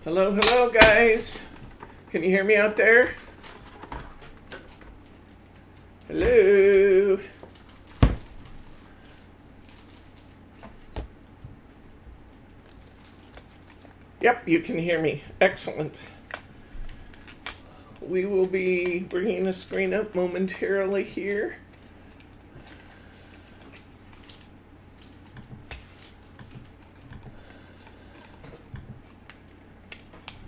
Hello, hello, guys. Can you hear me out there? Hello. Yep, you can hear me. Excellent. We will be bringing the screen up momentarily here.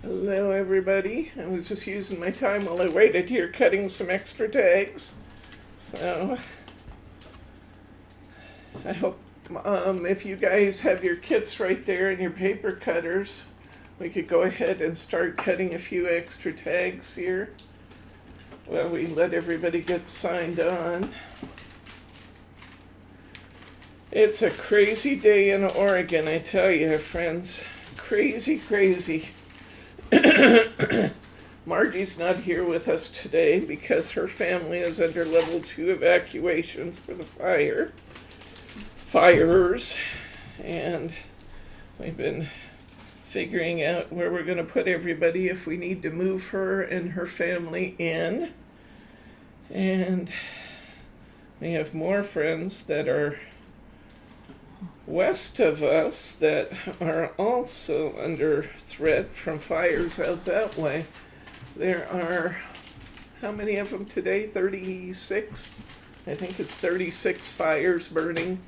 Hello, everybody. I was just using my time while I waited here cutting some extra tags. So I hope if you guys have your kits right there and your paper cutters, we could go ahead and start cutting a few extra tags here while we let everybody get signed on. It's a crazy day in Oregon, I tell you, friends. Crazy, crazy. Margie's not here with us today because her family is under level 2 evacuations for the fires, and we've been figuring out where we're going to put everybody if we need to move her and her family in. And we have more friends that are west of us that are also under threat from fires out that way. There are, how many of them today? 36? I think it's 36 fires burning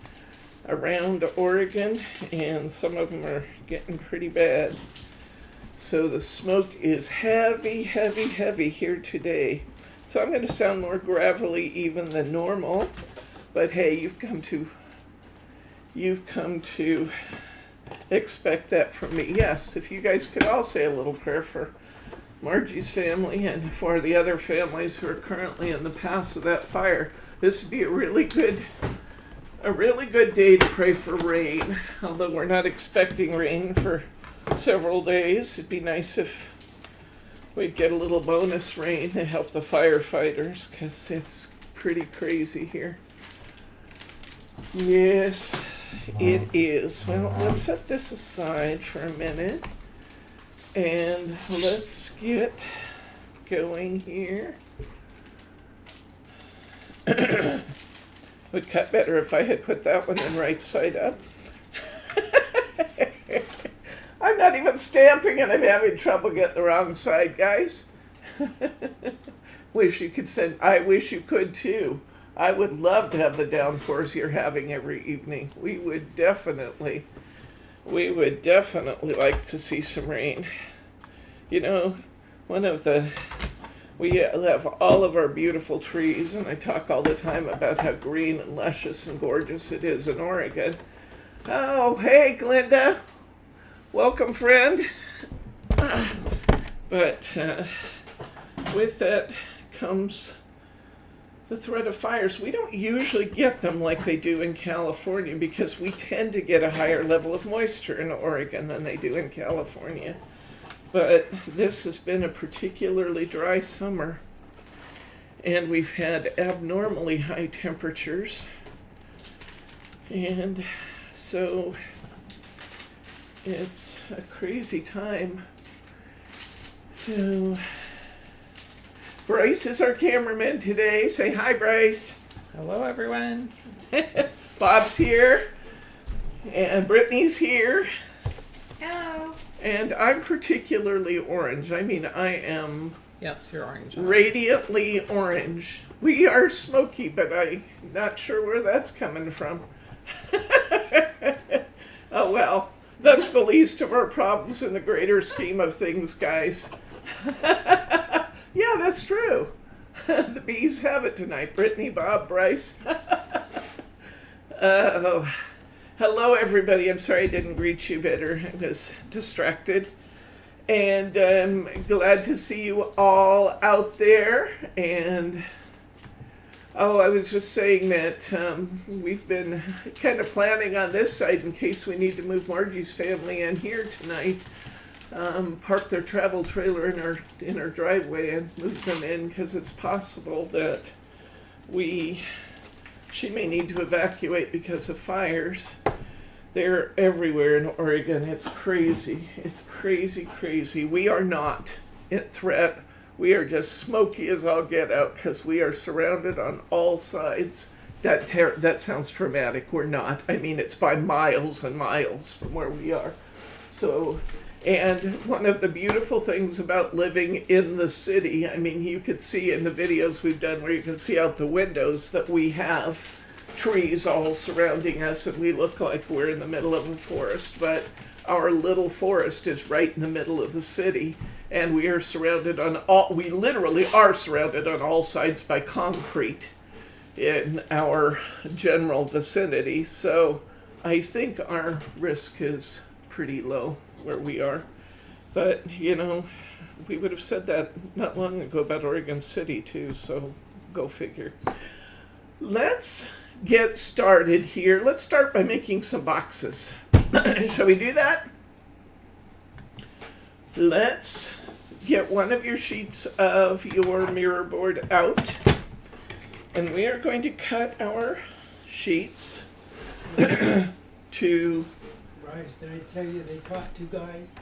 around Oregon, and some of them are getting pretty bad. So the smoke is heavy, heavy, heavy here today. So I'm going to sound more gravelly even than normal, but hey, you've come to expect that from me. Yes, if you guys could all say a little prayer for Margie's family and for the other families who are currently in the path of that fire. This would be a really good day to pray for rain, although we're not expecting rain for several days. It'd be nice if we'd get a little bonus rain to help the firefighters, because it's pretty crazy here. Yes, it is. Well, let's set this aside for a minute and let's get going here. Would cut better if I had put that one in right side up. I'm not even stamping and I'm having trouble getting the wrong side, guys. Wish you could send, I wish you could too. I would love to have the downpours you're having every evening. We would definitely like to see some rain. You know, we have all of our beautiful trees, and I talk all the time about how green and luscious and gorgeous it is in Oregon. Oh, hey, Glinda. Welcome, friend. But with that comes the threat of fires. We don't usually get them like they do in California because we tend to get a higher level of moisture in Oregon than they do in California. But this has been a particularly dry summer, and we've had abnormally high temperatures. And so it's a crazy time. So Bryce is our cameraman today. Say hi, Bryce. Hello, everyone. Bob's here, and Brittany's here. Hello. And I'm particularly orange. I mean, I am Yes, you're orange. radiantly orange. We are smoky, but I'm not sure where that's coming from. Oh, well, that's the least of our problems in the greater scheme of things, guys. Yeah, that's true. The bees have it tonight. Brittany, Bob, Bryce. Hello, everybody. I'm sorry I didn't greet you better. I was distracted. And I'm glad to see you all out there. And, I was just saying that we've been kind of planning on this side in case we need to move Margie's family in here tonight. Park their travel trailer in our driveway and move them in, because it's possible that she may need to evacuate because of fires. They're everywhere in Oregon. It's crazy. It's crazy, crazy. We are not at threat. We are just smoky as all get out because we are surrounded on all sides. That sounds dramatic. We're not. I mean, it's by miles and miles from where we are. So, and one of the beautiful things about living in the city, I mean, you could see in the videos we've done where you can see out the windows that we have trees all surrounding us and we look like we're in the middle of a forest, but our little forest is right in the middle of the city, and we are surrounded on we literally are surrounded on all sides by concrete in our general vicinity. So I think our risk is pretty low where we are. But, you know, we would have said that not long ago about Oregon City too, so go figure. Let's get started here. Let's start by making some boxes. Shall we do that? Let's get one of your sheets of your mirror board out. And we are going to cut our sheets to... Bryce, did I tell you they caught 2 guys?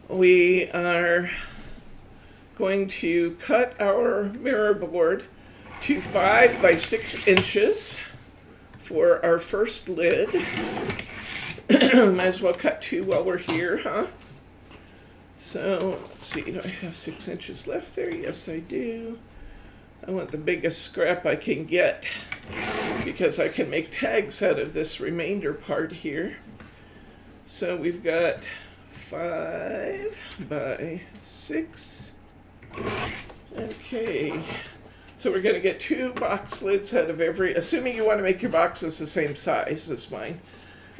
We are going to cut our mirror board to 5 by 6 inches for our first lid. Might as well cut 2 while we're here, huh? So, let's see, do I have 6 inches left there? Yes, I do. I want the biggest scrap I can get because I can make tags out of this remainder part here. So we've got 5 by 6. Okay. So we're going to get 2 box lids out of every, assuming you want to make your boxes the same size as mine.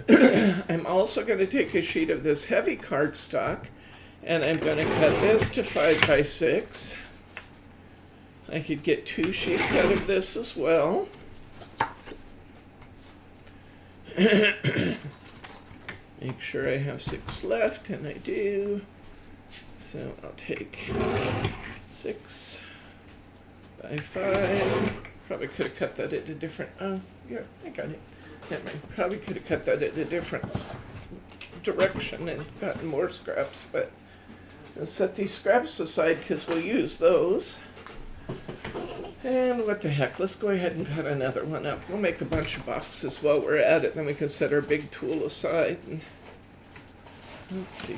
I'm also going to take a sheet of this heavy cardstock and I'm going to cut this to 5 by 6. I could get 2 sheets out of this as well. Make sure I have 6 left, and I do. So I'll take 6 by 5. Probably could have cut that at a different, oh, yeah, I got it. Never mind. Probably could have cut that at a different direction and gotten more scraps, but I'll set these scraps aside because we'll use those. And what the heck, let's go ahead and cut another one up. We'll make a bunch of boxes while we're at it, then we can set our big tool aside. And let's see,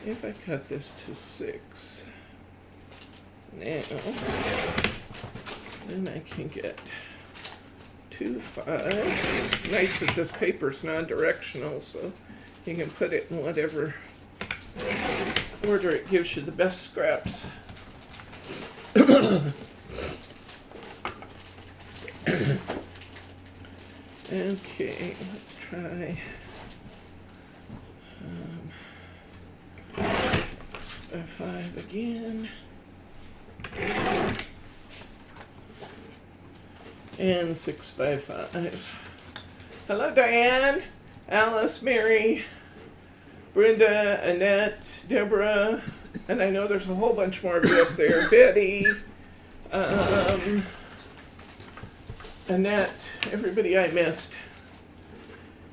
if I cut this to 6, now, then I can get 2 5s. Nice that this paper's non-directional, so you can put it in whatever order it gives you the best scraps. Okay, let's try 6 by 5 again. And 6 by 5. Hello, Diane, Alice, Mary, Brenda, Annette, Deborah, and I know there's a whole bunch more of you up there. Betty, Annette, everybody I missed.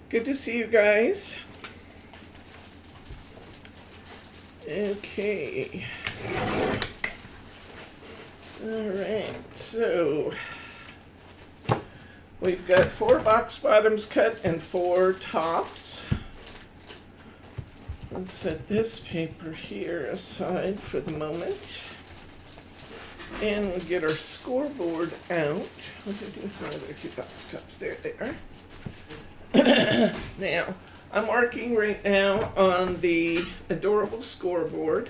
Good to see you guys. Okay. All right, so we've got 4 box bottoms cut and 4 tops. Let's set this paper here aside for the moment. And we'll get our scoreboard out. What did I do with my other 2 box tops? There they are. Now, I'm marking right now on the Adorable Scoreboard.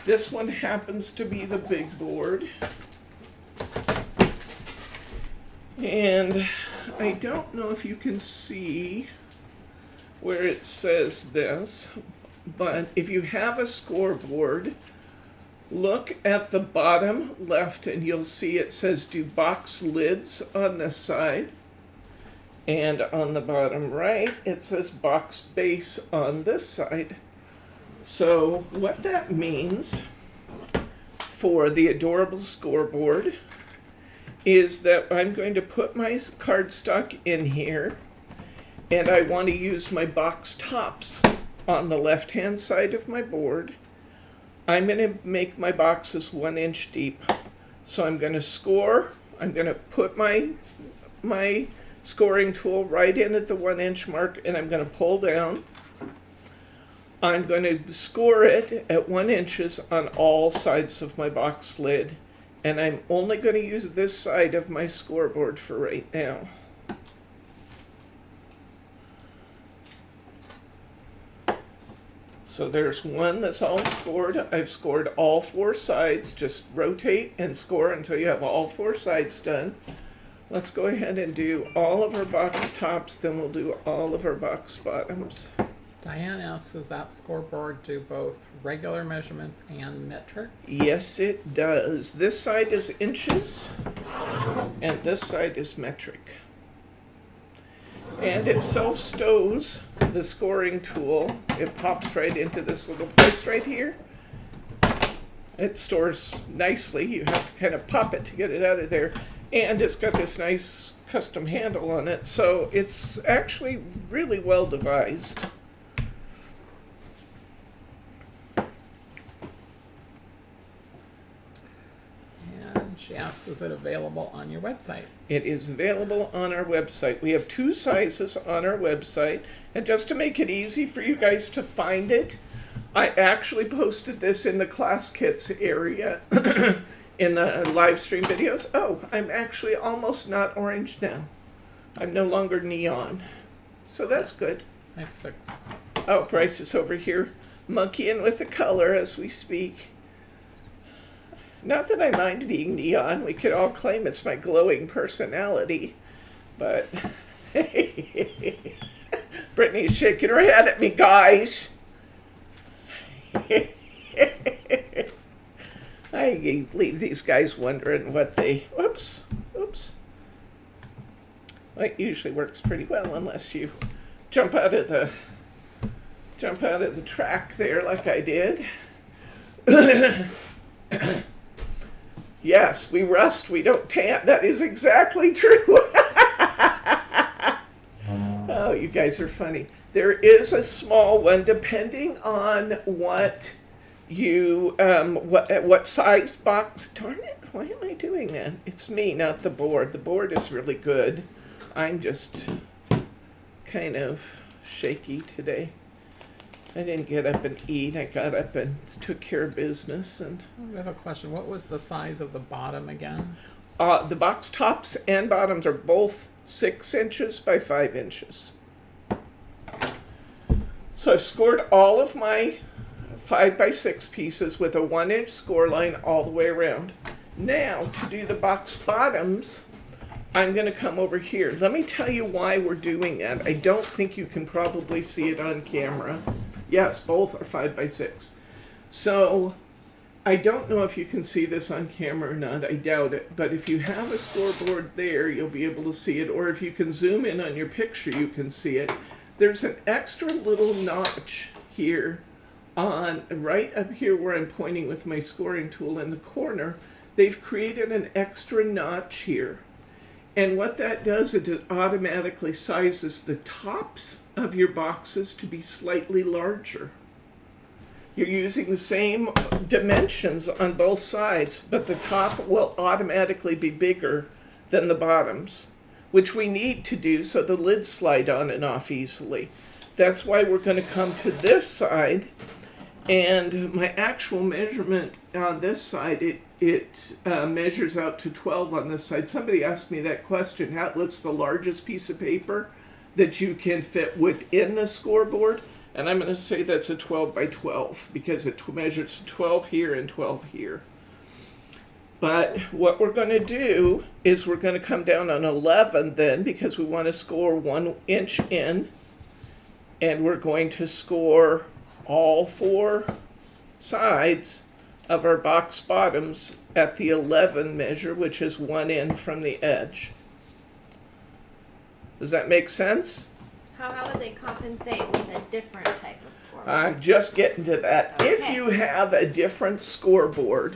This one happens to be the big board. And I don't know if you can see where it says this, but if you have a scoreboard, look at the bottom left and you'll see it says do box lids on this side. And on the bottom right, it says box base on this side. So what that means for the Adorable Scoreboard is that I'm going to put my cardstock in here. and I want to use my box tops on the left-hand side of my board. I'm going to make my boxes 1 inch deep. So I'm going to score. I'm going to put my scoring tool right in at the 1 inch mark, and I'm going to pull down. I'm going to score it at 1 inches on all sides of my box lid, and I'm only going to use this side of my scoreboard for right now. So there's one that's all scored. I've scored all 4 sides. Just rotate and score until you have all 4 sides done. Let's go ahead and do all of our box tops, then we'll do all of our box bottoms. Diane asks, does that scoreboard do both regular measurements and metrics? Yes, it does. This side is inches, and this side is metric. And it self-stows the scoring tool. It pops right into this little place right here. It stores nicely. You have to kind of pop it to get it out of there. And it's got this nice custom handle on it. So it's actually really well devised. And she asks, is it available on your website? It is available on our website. We have 2 sizes on our website. And just to make it easy for you guys to find it, I actually posted this in the class kits area in the live stream videos. Oh, I'm actually almost not orange now. I'm no longer neon. So that's good. I fixed. Oh, Bryce is over here monkeying with the color as we speak. Not that I mind being neon. We could all claim it's my glowing personality. But Brittany's shaking her head at me, guys. I leave these guys wondering what they... Oops. Well, it usually works pretty well unless you jump out of the track there like I did. Yes, we rust, we don't tan. That is exactly true. Oh, you guys are funny. There is a small one depending on what you what size box. Darn it, why am I doing that? It's me, not the board. The board is really good. I'm just kind of shaky today. I didn't get up and eat. I got up and took care of business. And We have a question. What was the size of the bottom again? the box tops and bottoms are both 6 inches by 5 inches. So I've scored all of my 5 by 6 pieces with a 1 inch score line all the way around. Now, to do the box bottoms, I'm going to come over here. Let me tell you why we're doing that. I don't think you can probably see it on camera. Yes, both are 5 by 6. So, I don't know if you can see this on camera or not. I doubt it. But if you have a scoreboard there, you'll be able to see it. Or if you can zoom in on your picture, you can see it. There's an extra little notch here on right up here where I'm pointing with my scoring tool in the corner. They've created an extra notch here. And what that does is it automatically sizes the tops of your boxes to be slightly larger. You're using the same dimensions on both sides, but the top will automatically be bigger than the bottoms, which we need to do so the lids slide on and off easily. That's why we're going to come to this side, and my actual measurement on this side, it measures out to 12 on this side. Somebody asked me that question, what's the largest piece of paper that you can fit within the scoreboard? And I'm going to say that's a 12 by 12 because it measures 12 here and 12 here. But what we're going to do is we're going to come down on 11 then because we want to score 1 inch in. And we're going to score all 4 sides of our box bottoms at the 11 measure, which is 1 in from the edge. Does that make sense? How would they compensate with a different type of scoreboard? I'm just getting to that. Okay. If you have a different scoreboard,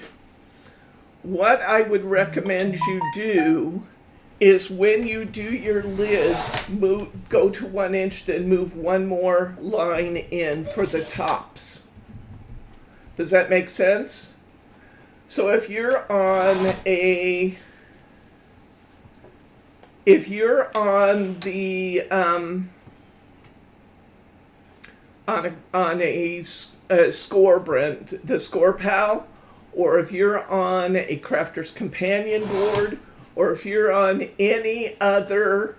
what I would recommend you do is when you do your lids, go to 1 inch, then move one more line in for the tops. Does that make sense? So if you're on the on a score brand, the Score Pal, or if you're on a Crafter's Companion board, or if you're on any other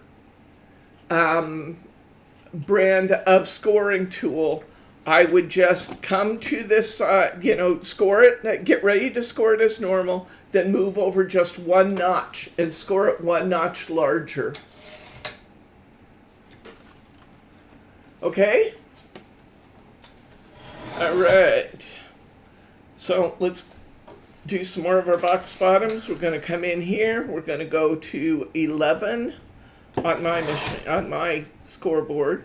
brand of scoring tool, I would just come to this side, score it, get ready to score it as normal, then move over just 1 notch and score it 1 notch larger. Okay? All right. So let's do some more of our box bottoms. We're going to come in here. We're going to go to 11 on my scoreboard.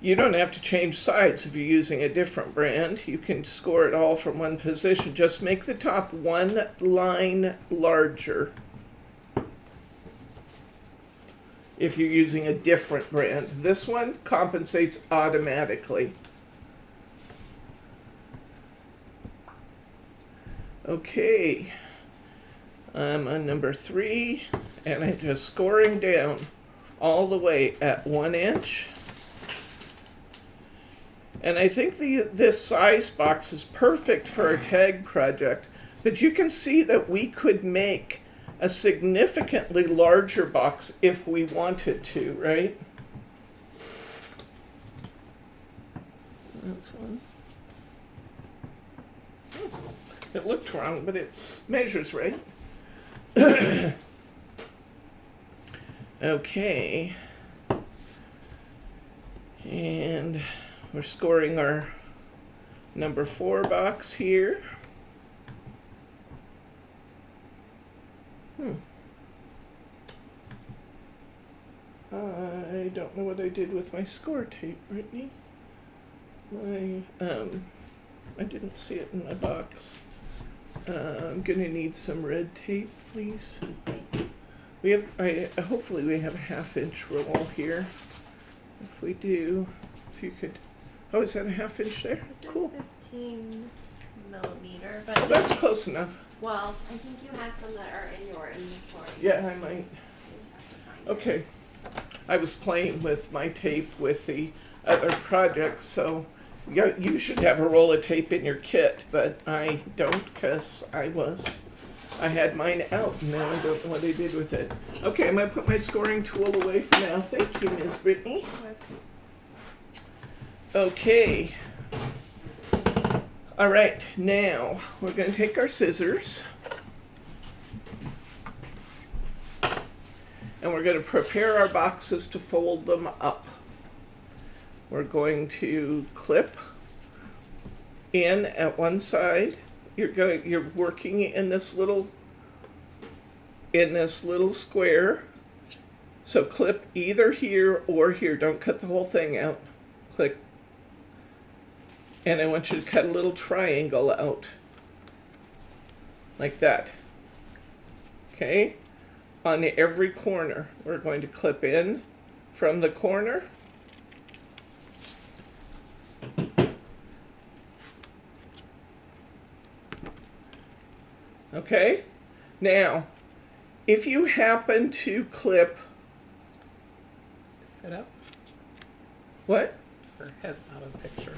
You don't have to change sides if you're using a different brand. You can score it all from one position. Just make the top 1 line larger if you're using a different brand. This one compensates automatically. Okay, I'm on number 3, and I'm just scoring down all the way at 1 inch. And I think this size box is perfect for a tag project, but you can see that we could make a significantly larger box if we wanted to, right? That's one. It looked wrong, but it measures right. Okay. And we're scoring our number 4 box here. I don't know what I did with my score tape, Brittany. I didn't see it in my box. I'm gonna need some red tape, please. We have, hopefully we have a 1/2 inch roll here. If we do, if you could, oh, is that a 1/2 inch there? This Cool. is 15 millimeter, but Well, that's close enough. well, I think you have some that are in your inventory. Yeah, I might. You just have to find it. Okay. I was playing with my tape with the other projects, so you should have a roll of tape in your kit, but I don't because I had mine out and now I don't know what I did with it. Okay, I'm going to put my scoring tool away for now. Thank you, Ms. Brittany. Okay. All right, now we're going to take our scissors and we're going to prepare our boxes to fold them up. We're going to clip in at one side. You're working in this little square. So clip either here or here. Don't cut the whole thing out. Click. And I want you to cut a little triangle out. Like that. Okay? On every corner, we're going to clip in from the corner. Okay? Now, if you happen to clip... Sit up. What? Her head's out of the picture.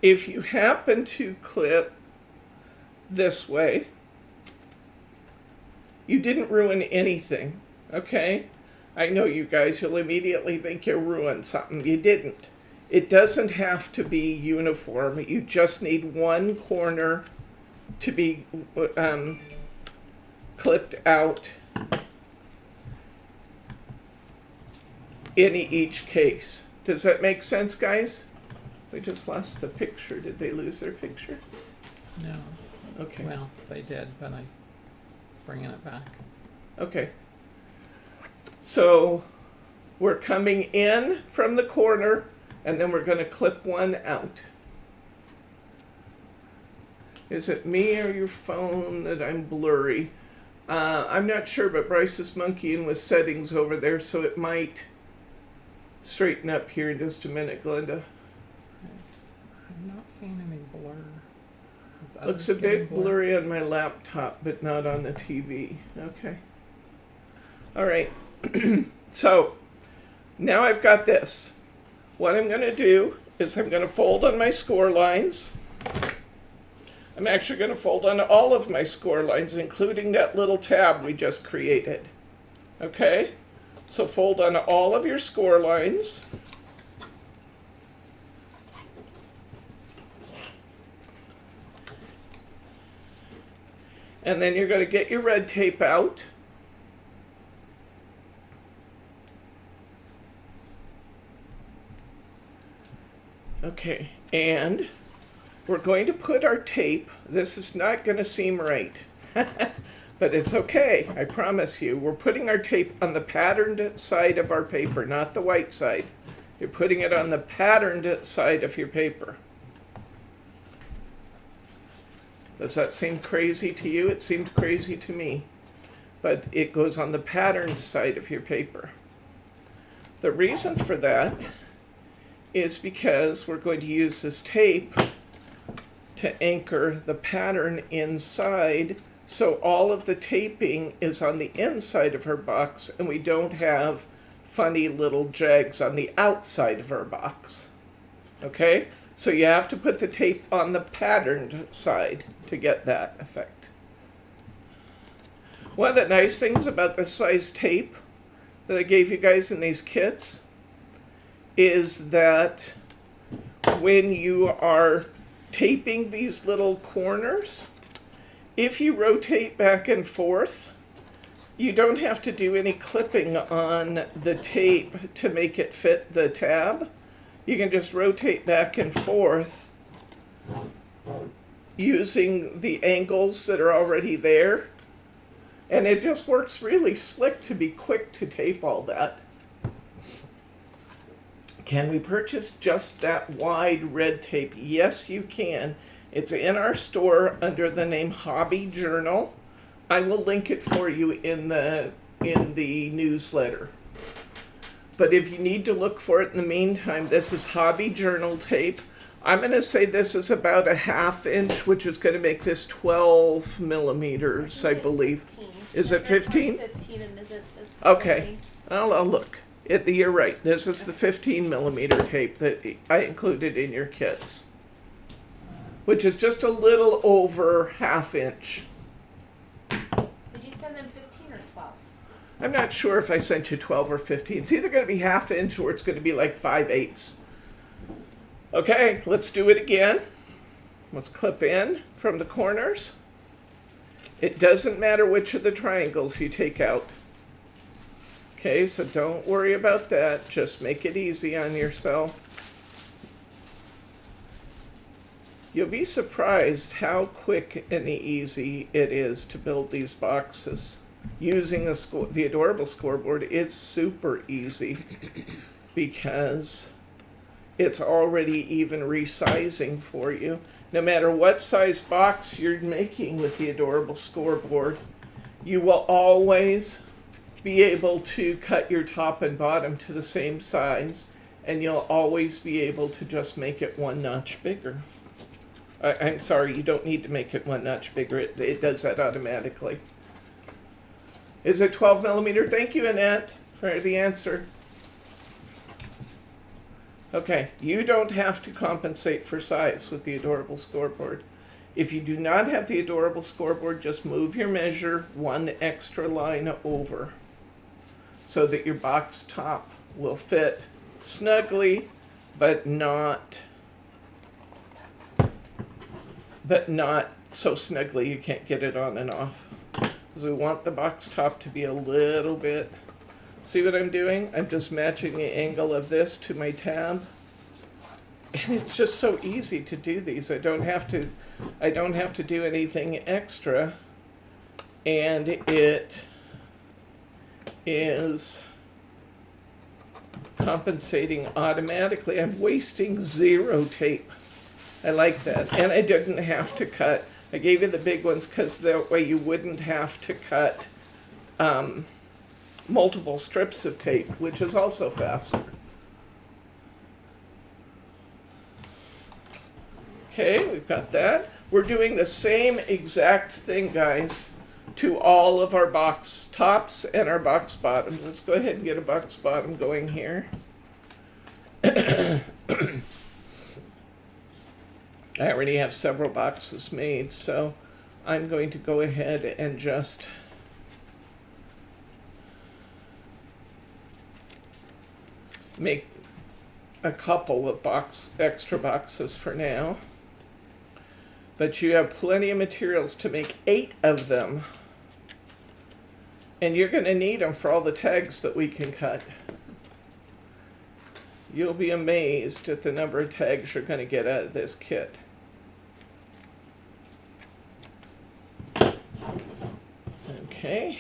If you happen to clip this way, you didn't ruin anything, okay? I know you guys, you'll immediately think you ruined something. You didn't. It doesn't have to be uniform. You just need one corner to be clipped out in each case. Does that make sense, guys? We just lost the picture. Did they lose their picture? No. Okay. Well, they did, but I'm bringing it back. Okay. So we're coming in from the corner and then we're going to clip one out. Is it me or your phone that I'm blurry? I'm not sure, but Bryce is monkeying with settings over there, so it might straighten up here in just a minute, Glenda. I'm not seeing any blur. Is Looks others a getting bit blur? blurry on my laptop, but not on the TV. Okay. All right. So now I've got this. What I'm going to do is I'm going to fold on my score lines. I'm actually going to fold on all of my score lines, including that little tab we just created. Okay? So fold on all of your score lines. And then you're going to get your red tape out. Okay, and we're going to put our tape, this is not going to seem right, but it's okay, I promise you. We're putting our tape on the patterned side of our paper, not the white side. You're putting it on the patterned side of your paper. Does that seem crazy to you? It seemed crazy to me, but it goes on the patterned side of your paper. The reason for that is because we're going to use this tape to anchor the pattern inside, so all of the taping is on the inside of her box and we don't have funny little jags on the outside of our box. Okay? So you have to put the tape on the patterned side to get that effect. One of the nice things about this size tape that I gave you guys in these kits is that when you are taping these little corners, if you rotate back and forth, you don't have to do any clipping on the tape to make it fit the tab. You can just rotate back and forth using the angles that are already there. And it just works really slick to be quick to tape all that. Can we purchase just that wide red tape? Yes, you can. It's in our store under the name Hobby Journal. I will link it for you in the newsletter. But if you need to look for it in the meantime, this is Hobby Journal tape. I'm going to say this is about a 1/2 inch, which is going to make this 12 millimeters, I believe. 15. Is it 15? 15 and is it this Okay. I'll look. You're right. This is the 15 millimeter tape that I included in your kits, which is just a little over 1/2 inch. Did you send them 15 or 12? I'm not sure if I sent you 12 or 15. It's either going to be 1/2 inch or it's going to be like 5/8. Okay, let's do it again. Let's clip in from the corners. It doesn't matter which of the triangles you take out. Okay, so don't worry about that. Just make it easy on yourself. You'll be surprised how quick and easy it is to build these boxes. Using the Adorable Scoreboard, it's super easy because it's already even resizing for you. No matter what size box you're making with the Adorable Scoreboard, you will always be able to cut your top and bottom to the same size, and you'll always be able to just make it 1 notch bigger. I'm sorry, you don't need to make it 1 notch bigger. It does that automatically. Is it 12 millimeter? Thank you, Annette, for the answer. Okay, you don't have to compensate for size with the Adorable Scoreboard. If you do not have the Adorable Scoreboard, just move your measure 1 extra line over so that your box top will fit snugly, but not so snugly you can't get it on and off. Because we want the box top to be a little bit. See what I'm doing? I'm just matching the angle of this to my tab. And it's just so easy to do these. I don't have to do anything extra. And it is compensating automatically. I'm wasting 0 tape. I like that. And I didn't have to cut I gave you the big ones because that way you wouldn't have to cut multiple strips of tape, which is also faster. Okay, we've got that. We're doing the same exact thing, guys, to all of our box tops and our box bottoms. Let's go ahead and get a box bottom going here. I already have several boxes made, so I'm going to go ahead and just make a couple of extra boxes for now. But you have plenty of materials to make 8 of them. And you're going to need them for all the tags that we can cut. You'll be amazed at the number of tags you're going to get out of this kit. Okay.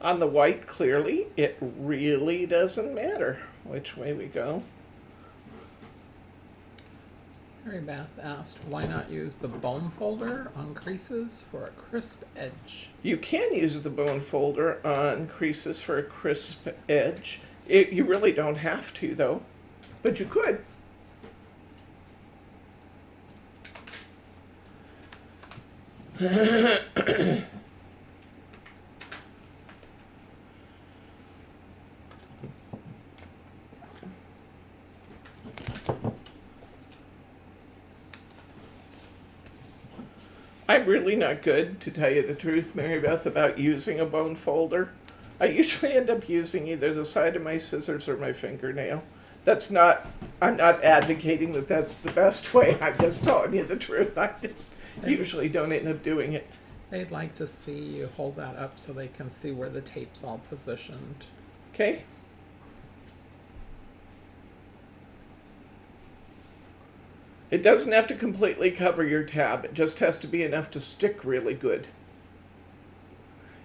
On the white, clearly, it really doesn't matter which way we go. Mary Beth asked, why not use the bone folder on creases for a crisp edge? You can use the bone folder on creases for a crisp edge. You really don't have to, though, but you could. I'm really not good, to tell you the truth, Mary Beth, about using a bone folder. I usually end up using either the side of my scissors or my fingernail. I'm not advocating that that's the best way. I'm just telling you the truth. I just usually don't end up doing it. They'd like to see you hold that up so they can see where the tape's all positioned. Okay. It doesn't have to completely cover your tab. It just has to be enough to stick really good.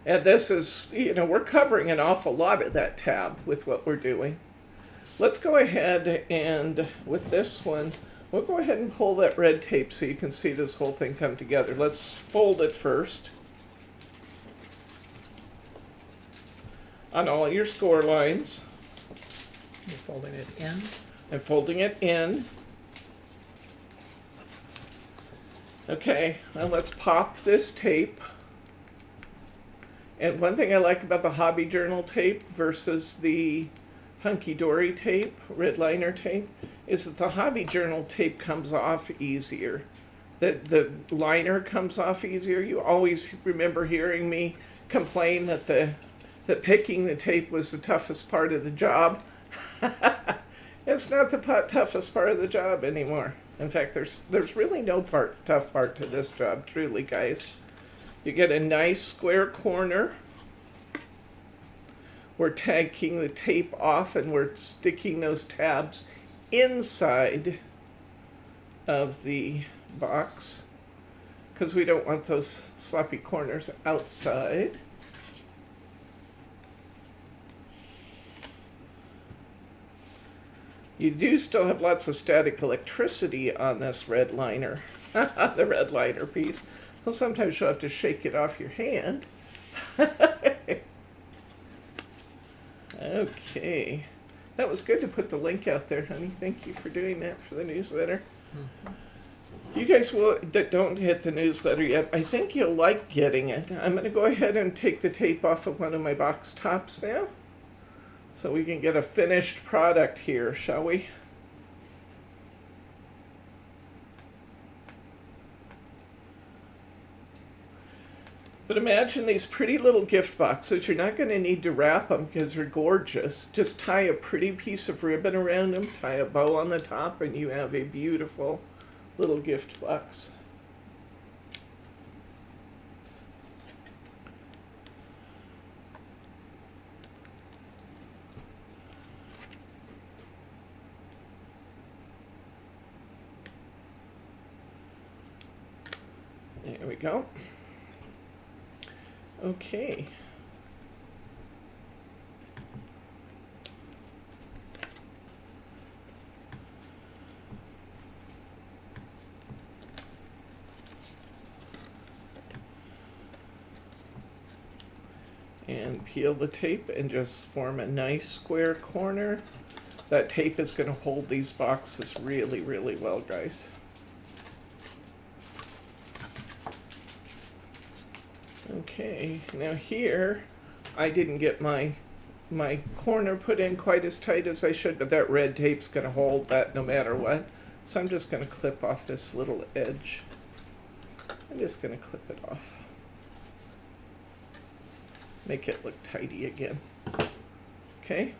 And this is, we're covering an awful lot of that tab with what we're doing. Let's go ahead and, with this one, we'll go ahead and pull that red tape so you can see this whole thing come together. Let's fold it first on all your score lines. You're folding it in. I'm folding it in. Okay, now let's pop this tape. And one thing I like about the Hobby Journal tape versus the Hunky Dory tape, red liner tape, is that the Hobby Journal tape comes off easier. The liner comes off easier. You always remember hearing me complain that picking the tape was the toughest part of the job. It's not the toughest part of the job anymore. In fact, there's really no tough part to this job, truly, guys. You get a nice square corner. We're taking the tape off and we're sticking those tabs inside of the box because we don't want those sloppy corners outside. You do still have lots of static electricity on this red liner, the red liner piece. Well, sometimes you'll have to shake it off your hand. Okay. That was good to put the link out there, honey. Thank you for doing that for the newsletter. Mm-hmm. You guys that don't hit the newsletter yet, I think you'll like getting it. I'm going to go ahead and take the tape off of one of my box tops now, so we can get a finished product here, shall we? But imagine these pretty little gift boxes. You're not going to need to wrap them because they're gorgeous. Just tie a pretty piece of ribbon around them, tie a bow on the top, and you have a beautiful little gift box. There we go. Okay. and peel the tape and just form a nice square corner. That tape is going to hold these boxes really, really well, guys. Okay, now here, I didn't get my corner put in quite as tight as I should, but that red tape's going to hold that no matter what. So I'm just going to clip off this little edge. I'm just going to clip it off. Make it look tidy again. Okay,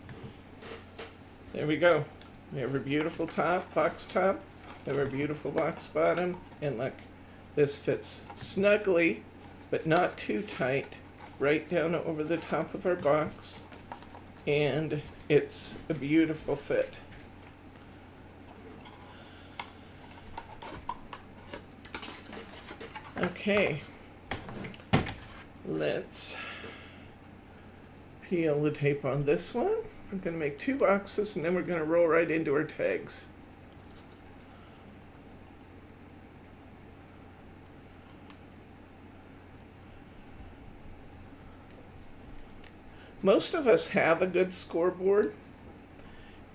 there we go. We have our beautiful top, box top. We have our beautiful box bottom. And look, this fits snugly, but not too tight, right down over the top of our box. And it's a beautiful fit. Okay, let's peel the tape on this one. We're going to make 2 boxes and then we're going to roll right into our tags. Most of us have a good scoreboard,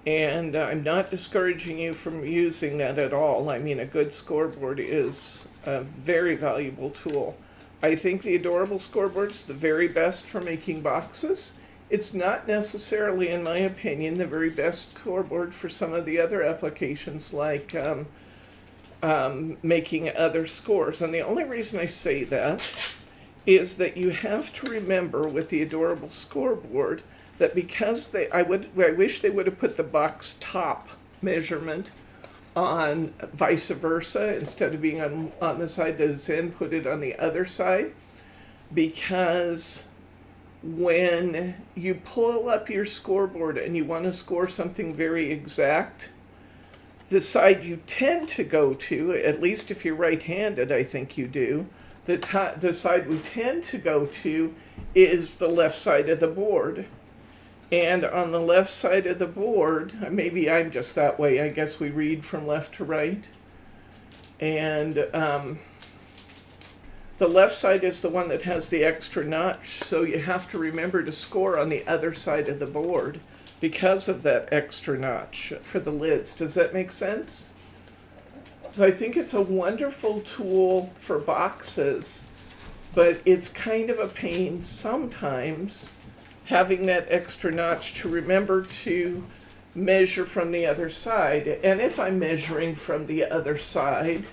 and I'm not discouraging you from using that at all. I mean, a good scoreboard is a very valuable tool. I think the Adorable Scoreboard is the very best for making boxes. It's not necessarily, in my opinion, the very best scoreboard for some of the other applications like making other scores. And the only reason I say that is that you have to remember with the Adorable Scoreboard that because I wish they would have put the box top measurement on vice versa instead of being on the side that it's in, put it on the other side, because when you pull up your scoreboard and you want to score something very exact, the side you tend to go to, at least if you're right-handed, I think you do, the side we tend to go to is the left side of the board. And on the left side of the board, maybe I'm just that way, I guess we read from left to right. And the left side is the one that has the extra notch, so you have to remember to score on the other side of the board because of that extra notch for the lids. Does that make sense? So I think it's a wonderful tool for boxes, but it's kind of a pain sometimes having that extra notch to remember to measure from the other side. And if I'm measuring from the other side,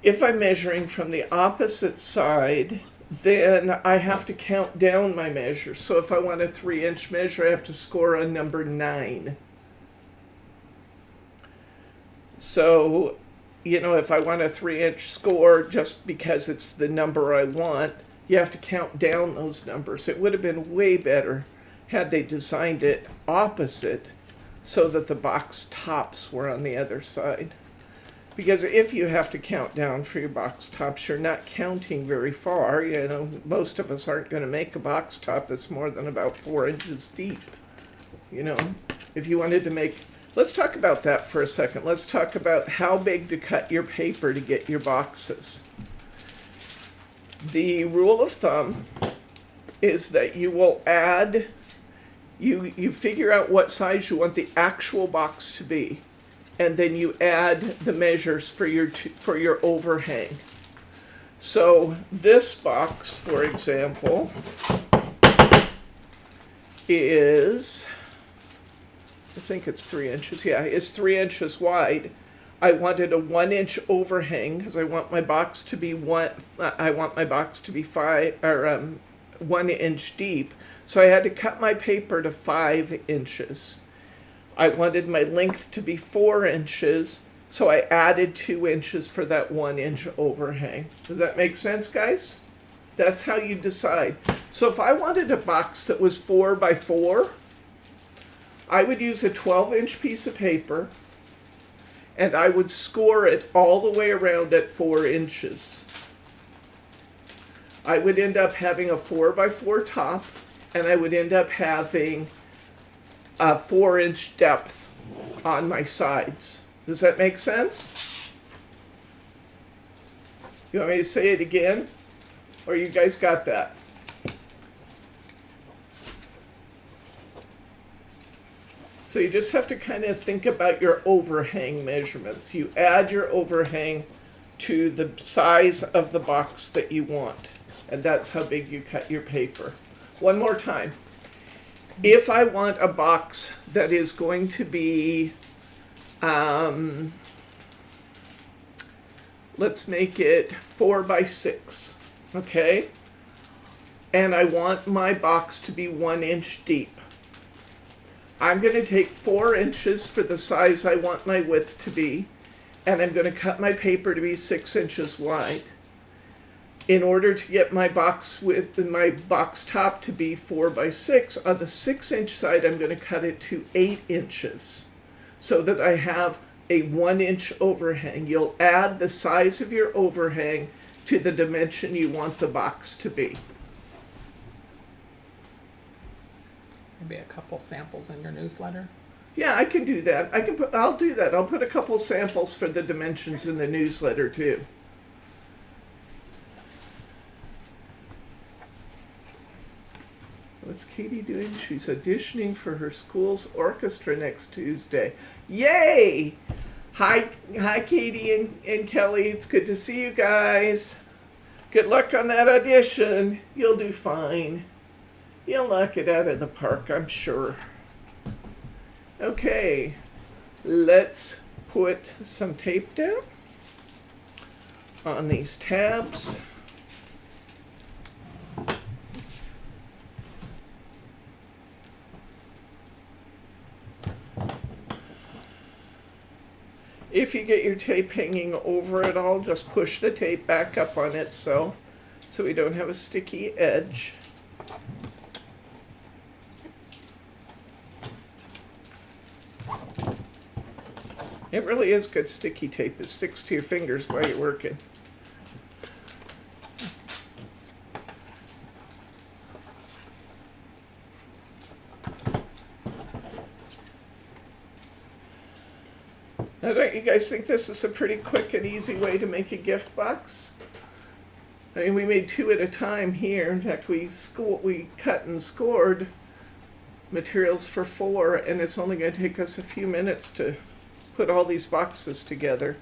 if I'm measuring from the opposite side, then I have to count down my measure. So if I want a 3-inch measure, I have to score on number 9. So, you know, if I want a 3-inch score just because it's the number I want, you have to count down those numbers. It would have been way better had they designed it opposite so that the box tops were on the other side. Because if you have to count down for your box tops, you're not counting very far. You know, most of us aren't going to make a box top that's more than about 4 inches deep. You know, if you wanted to make, let's talk about that for a second. Let's talk about how big to cut your paper to get your boxes. The rule of thumb is that you will add, you figure out what size you want the actual box to be, and then you add the measures for your overhang. So this box, for example, is, I think it's 3 inches. Yeah, it's 3 inches wide. I wanted a 1-inch overhang because I want my box to be 1 inch deep. So I had to cut my paper to 5 inches. I wanted my length to be 4 inches, so I added 2 inches for that 1-inch overhang. Does that make sense, guys? That's how you decide. So if I wanted a box that was 4 by 4, I would use a 12-inch piece of paper, and I would score it all the way around at 4 inches. I would end up having a 4 by 4 top, and I would end up having a 4-inch depth on my sides. Does that make sense? You want me to say it again? Or you guys got that? So you just have to kind of think about your overhang measurements. You add your overhang to the size of the box that you want. And that's how big you cut your paper. One more time. If I want a box that is going to be, let's make it 4 by 6, okay? And I want my box to be 1 inch deep. I'm going to take 4 inches for the size I want my width to be, and I'm going to cut my paper to be 6 inches wide. In order to get my box width and my box top to be 4 by 6, on the 6-inch side, I'm going to cut it to 8 inches so that I have a 1-inch overhang. You'll add the size of your overhang to the dimension you want the box to be. Maybe a couple samples in your newsletter. Yeah, I can do that. I'll do that. I'll put a couple samples for the dimensions in the newsletter too. What's Katie doing? She's auditioning for her school's orchestra next Tuesday. Yay! Hi Katie and Kelly. It's good to see you guys. Good luck on that audition. You'll do fine. You'll knock it out of the park, I'm sure. Okay, let's put some tape down on these tabs. If you get your tape hanging over it all, just push the tape back up on it so we don't have a sticky edge. It really is good sticky tape. It sticks to your fingers while you're working. Now, don't you guys think this is a pretty quick and easy way to make a gift box? I mean, we made 2 at a time here. In fact, we cut and scored materials for 4, and it's only going to take us a few minutes to put all these boxes together.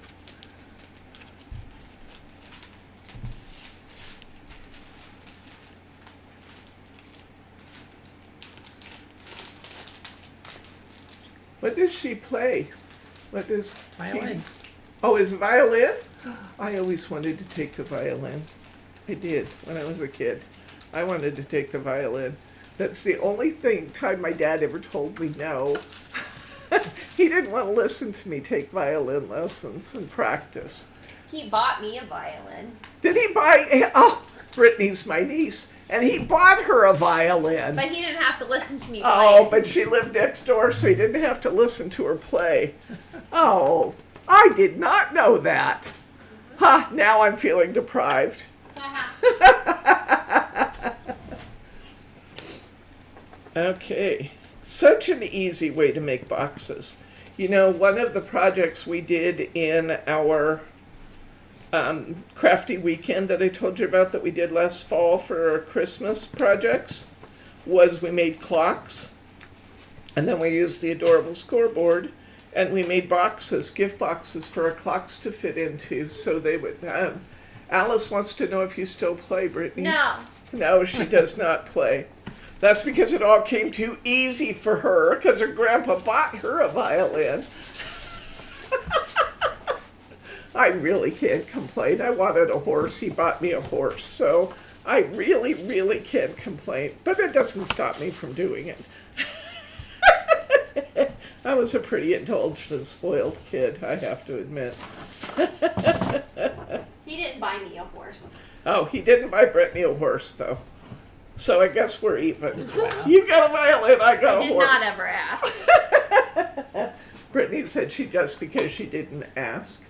What does she play? What is Violin. Oh, is violin? I always wanted to take the violin. I did when I was a kid. I wanted to take the violin. That's the only time my dad ever told me no. He didn't want to listen to me take violin lessons and practice. He bought me a violin. Did he buy? Oh, Brittany's my niece, and he bought her a violin. But he didn't have to listen to me play. Oh, but she lived next door, so he didn't have to listen to her play. Oh, I did not know that. Ha, now I'm feeling deprived. Okay, such an easy way to make boxes. You know, one of the projects we did in our crafty weekend that I told you about that we did last fall for our Christmas projects was we made clocks, and then we used the Adorable Scoreboard, and we made boxes, gift boxes for our clocks to fit into, so they would. Alice wants to know if you still play, Brittany. No. No, she does not play. That's because it all came too easy for her, because her grandpa bought her a violin. I really can't complain. I wanted a horse. He bought me a horse. So I really, really can't complain. But that doesn't stop me from doing it. I was a pretty indulged and spoiled kid, I have to admit. He didn't buy me a horse. Oh, he didn't buy Brittany a horse, though. So I guess we're even. You got a violin, I got a horse. Did not ever ask. Brittany said she just because she didn't ask.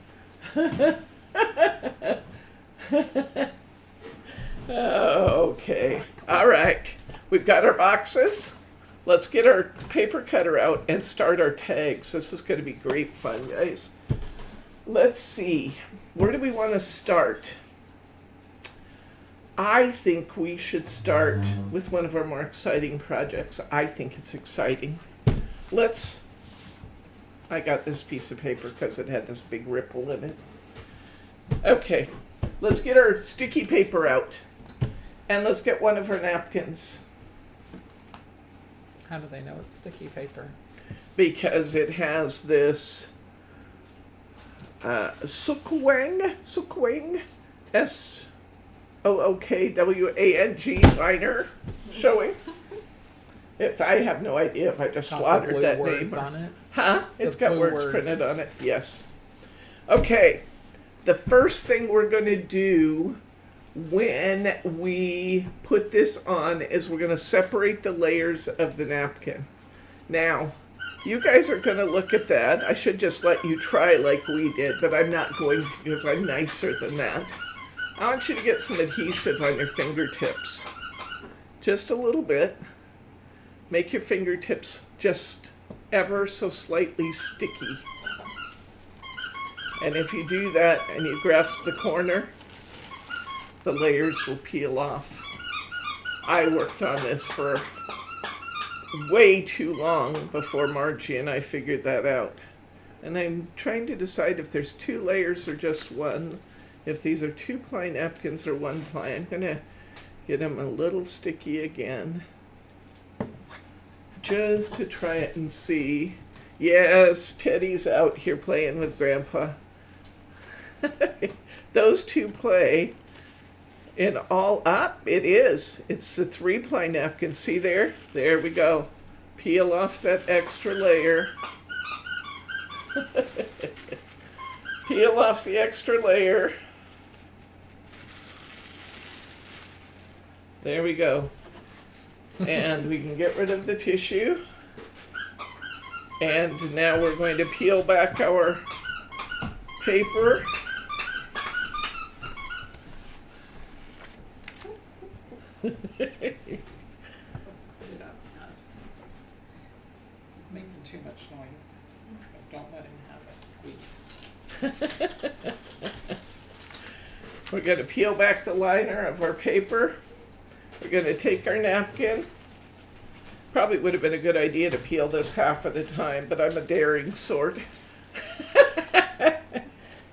Okay. All right. We've got our boxes. Let's get our paper cutter out and start our tags. This is going to be great fun, guys. Let's see. Where do we want to start? I think we should start with one of our more exciting projects. I think it's exciting. Let's I got this piece of paper because it had this big ripple in it. Okay, let's get our sticky paper out. And let's get one of our napkins. How do they know it's sticky paper? Because it has this Sookwang, Sookwang liner showing. If I have no idea if I just slaughtered that name. Words on it. Huh? It's The got blue words words. printed on it, yes. Okay, the first thing we're going to do when we put this on is we're going to separate the layers of the napkin. Now, you guys are going to look at that. I should just let you try like we did, but I'm not going to because I'm nicer than that. I want you to get some adhesive on your fingertips. Just a little bit. Make your fingertips just ever so slightly sticky. And if you do that and you grasp the corner, the layers will peel off. I worked on this for way too long before Margie and I figured that out. And I'm trying to decide if there's 2 layers or just one. If these are 2-ply napkins or 1-ply, I'm going to get them a little sticky again. Just to try it and see. Yes, Teddy's out here playing with Grandpa. Those 2 play. And all up, it is. It's the 3-ply napkin. See there? There we go. Peel off that extra layer. Peel off the extra layer. There we go. And we can get rid of the tissue. And now we're going to peel back our paper. Let's put it up. He's making too much noise. So don't let him have it squeak. We're going to peel back the liner of our paper. We're going to take our napkin. Probably would have been a good idea to peel this half at a time, but I'm a daring sort.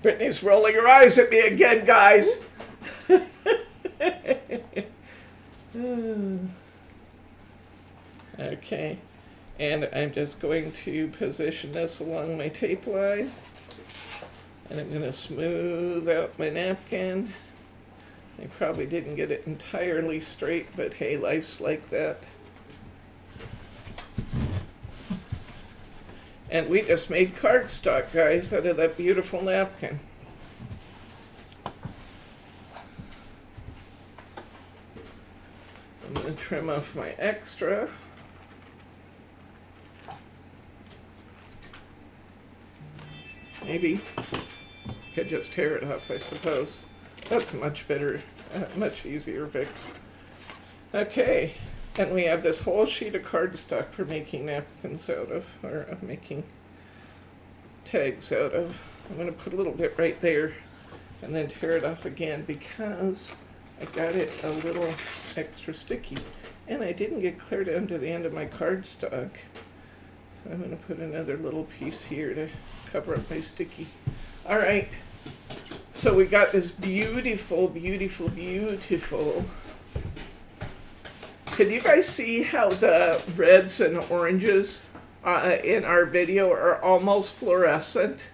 Brittany's rolling her eyes at me again, guys. Okay, and I'm just going to position this along my tape line. And I'm going to smooth out my napkin. I probably didn't get it entirely straight, but hey, life's like that. And we just made cardstock, guys, out of that beautiful napkin. I'm going to trim off my extra. Maybe could just tear it off, I suppose. That's much better, much easier fix. Okay, and we have this whole sheet of cardstock for making napkins out of, or making tags out of. I'm going to put a little bit right there and then tear it off again because I got it a little extra sticky. And I didn't get clear down to the end of my cardstock. So I'm going to put another little piece here to cover up my sticky. All right. So we got this beautiful, beautiful, beautiful. Can you guys see how the reds and oranges in our video are almost fluorescent?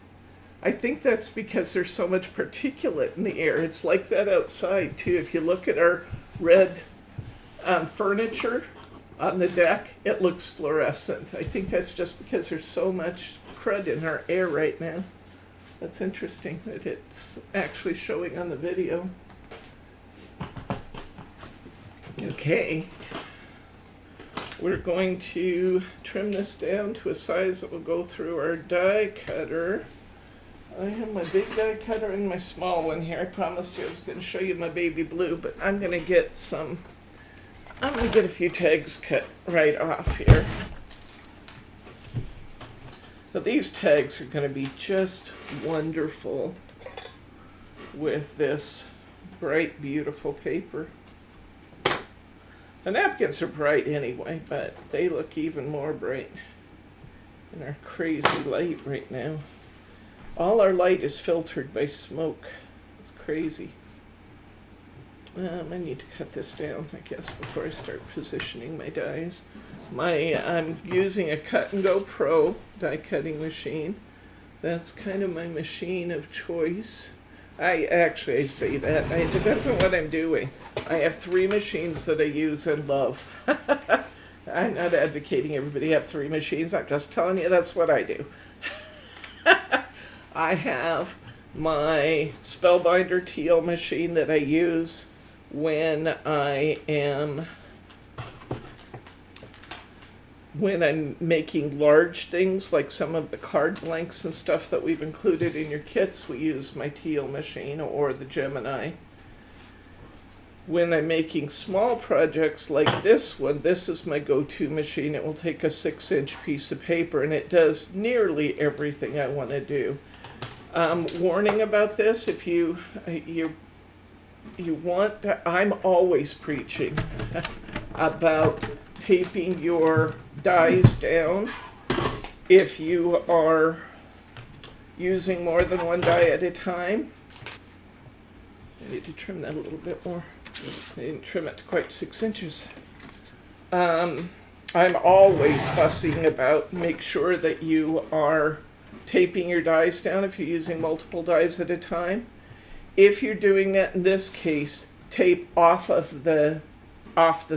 I think that's because there's so much particulate in the air. It's like that outside too. If you look at our red furniture on the deck, it looks fluorescent. I think that's just because there's so much crud in our air right now. That's interesting that it's actually showing on the video. Okay. We're going to trim this down to a size that will go through our die cutter. I have my big die cutter and my small one here. I promised you I was going to show you my baby blue, but I'm going to get a few tags cut right off here. So these tags are going to be just wonderful with this bright, beautiful paper. The napkins are bright anyway, but they look even more bright. in our crazy light right now. All our light is filtered by smoke. It's crazy. I need to cut this down, I guess, before I start positioning my dies. I'm using a Cut and Go Pro die cutting machine. That's kind of my machine of choice. I say that. It depends on what I'm doing. I have 3 machines that I use and love. I'm not advocating everybody have 3 machines. I'm just telling you that's what I do. I have my Spellbinder teal machine that I use when I'm making large things like some of the card blanks and stuff that we've included in your kits. We use my teal machine or the Gemini. When I'm making small projects like this one, this is my go-to machine. It will take a 6-inch piece of paper and it does nearly everything I want to do. Warning about this, if you want, I'm always preaching about taping your dies down. If you are using more than one die at a time, I need to trim that a little bit more. I didn't trim it to quite 6 inches. I'm always fussing about make sure that you are taping your dies down if you're using multiple dies at a time. If you're doing that in this case, tape off the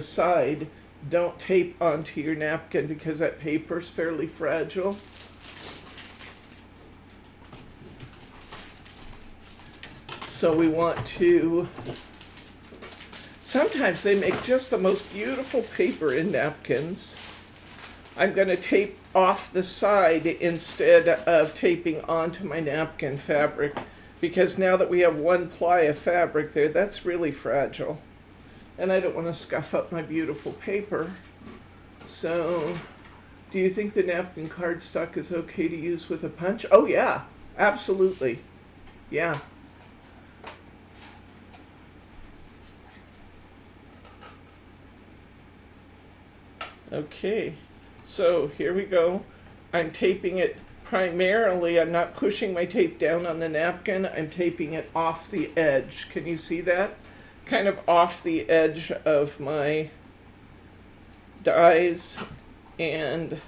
side. Don't tape onto your napkin because that paper's fairly fragile. So we want to, sometimes they make just the most beautiful paper in napkins. I'm going to tape off the side instead of taping onto my napkin fabric because now that we have 1 ply of fabric there, that's really fragile. And I don't want to scuff up my beautiful paper. So, do you think the napkin cardstock is okay to use with a punch? Oh yeah, absolutely. Yeah. Okay, so here we go. I'm taping it primarily, I'm not pushing my tape down on the napkin, I'm taping it off the edge. Can you see that? Kind of off the edge of my dies, and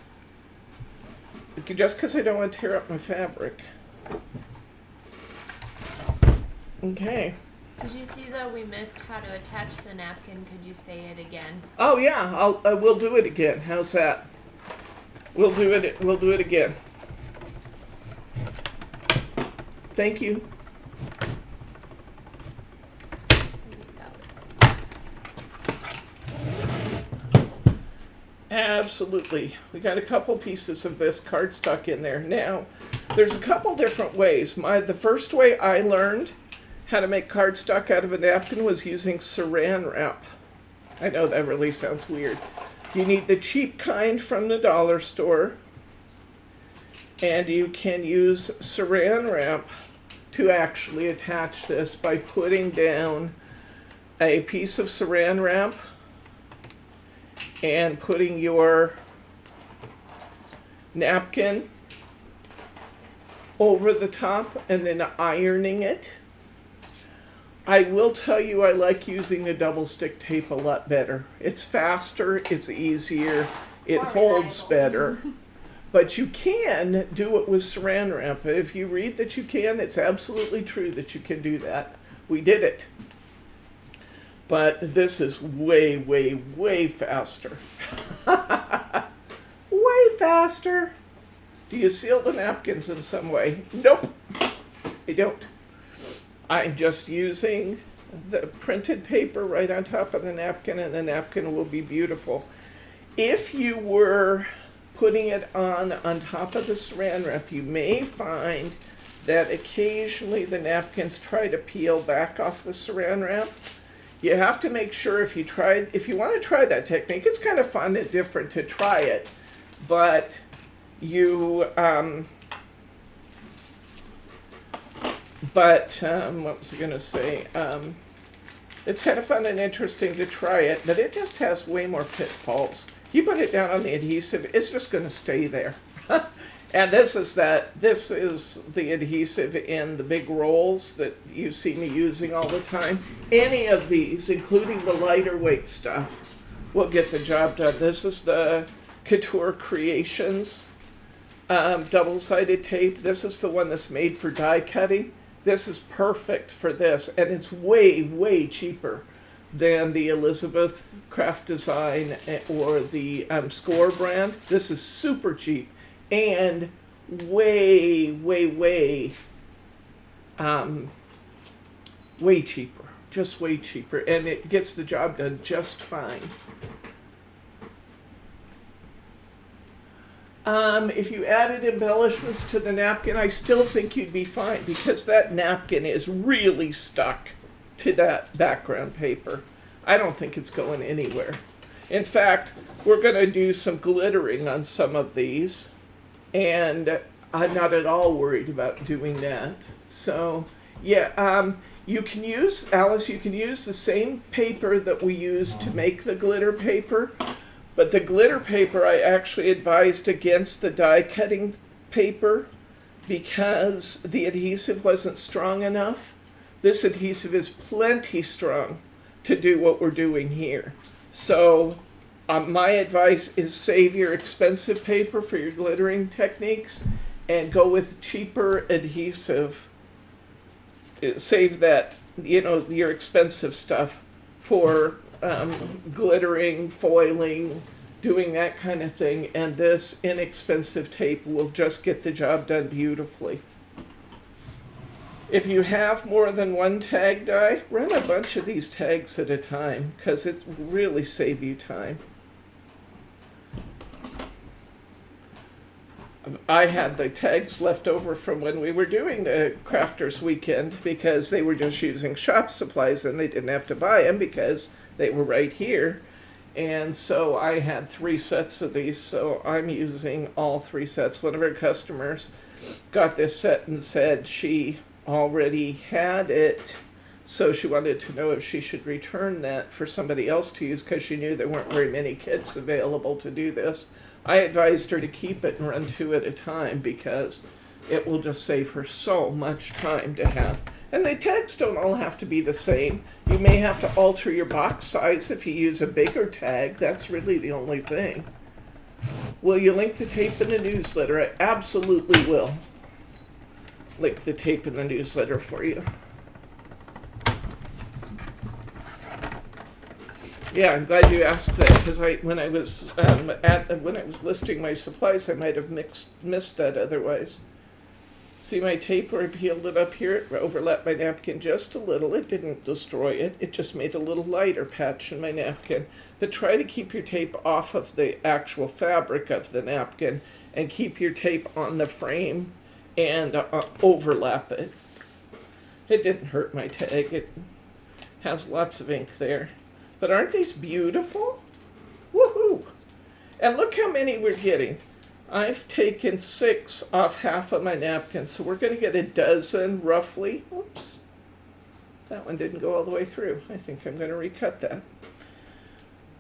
just because I don't want to tear up my fabric. Okay. Did you see though we missed how to attach the napkin? Could you say it again? Oh yeah, we'll do it again. How's that? We'll do it again. Thank you. Absolutely. We got a couple pieces of this cardstock in there. Now, there's a couple different ways. The first way I learned how to make cardstock out of a napkin was using saran wrap. I know that really sounds weird. You need the cheap kind from the dollar store, and you can use saran wrap to actually attach this by putting down a piece of saran wrap and putting your napkin over the top and then ironing it. I will tell you I like using the double stick tape a lot better. It's faster, it's easier, it holds better. But you can do it with saran wrap. If you read that you can, it's absolutely true that you can do that. We did it. But this is way, way, way faster. Way faster. Do you seal the napkins in some way? Nope, I don't. I'm just using the printed paper right on top of the napkin, and the napkin will be beautiful. If you were putting it on top of the saran wrap, you may find that occasionally the napkins try to peel back off the saran wrap. You have to make sure if you want to try that technique, it's kind of fun and different to try it, but you, what was I going to say? It's kind of fun and interesting to try it, but it just has way more pitfalls. You put it down on the adhesive, it's just going to stay there. And this is the adhesive in the big rolls that you see me using all the time. Any of these, including the lighter weight stuff, will get the job done. This is the Couture Creations double-sided tape. This is the one that's made for die cutting. This is perfect for this, and it's way, way cheaper than the Elizabeth Craft Design or the Score brand. This is super cheap and way, way, way, way cheaper. Just way cheaper, and it gets the job done just fine. If you added embellishments to the napkin, I still think you'd be fine because that napkin is really stuck to that background paper. I don't think it's going anywhere. In fact, we're going to do some glittering on some of these, and I'm not at all worried about doing that. So, yeah, you can use, Alice, you can use the same paper that we used to make the glitter paper. But the glitter paper, I actually advised against the die cutting paper because the adhesive wasn't strong enough. This adhesive is plenty strong to do what we're doing here. So my advice is save your expensive paper for your glittering techniques and go with cheaper adhesive. Save that, your expensive stuff for glittering, foiling, doing that kind of thing, and this inexpensive tape will just get the job done beautifully. If you have more than one tag die, run a bunch of these tags at a time because it will really save you time. I had the tags left over from when we were doing the Crafters Weekend because they were just using shop supplies and they didn't have to buy them because they were right here. And so I had 3 sets of these, so I'm using all 3 sets. One of our customers got this set and said she already had it, so she wanted to know if she should return that for somebody else to use because she knew there weren't very many kits available to do this. I advised her to keep it and run 2 at a time because it will just save her so much time to have. And the tags don't all have to be the same. You may have to alter your box size if you use a bigger tag. That's really the only thing. Will you link the tape in the newsletter? I absolutely will link the tape in the newsletter for you. Yeah, I'm glad you asked that because when I was listing my supplies, I might have missed that otherwise. See my tape where I peeled it up here? It overlapped my napkin just a little. It didn't destroy it. It just made a little lighter patch in my napkin. But try to keep your tape off of the actual fabric of the napkin and keep your tape on the frame and overlap it. It didn't hurt my tag. It has lots of ink there. But aren't these beautiful? Woohoo! And look how many we're getting. I've taken 6 off half of my napkins, so we're going to get a dozen roughly. Oops, that one didn't go all the way through. I think I'm going to recut that.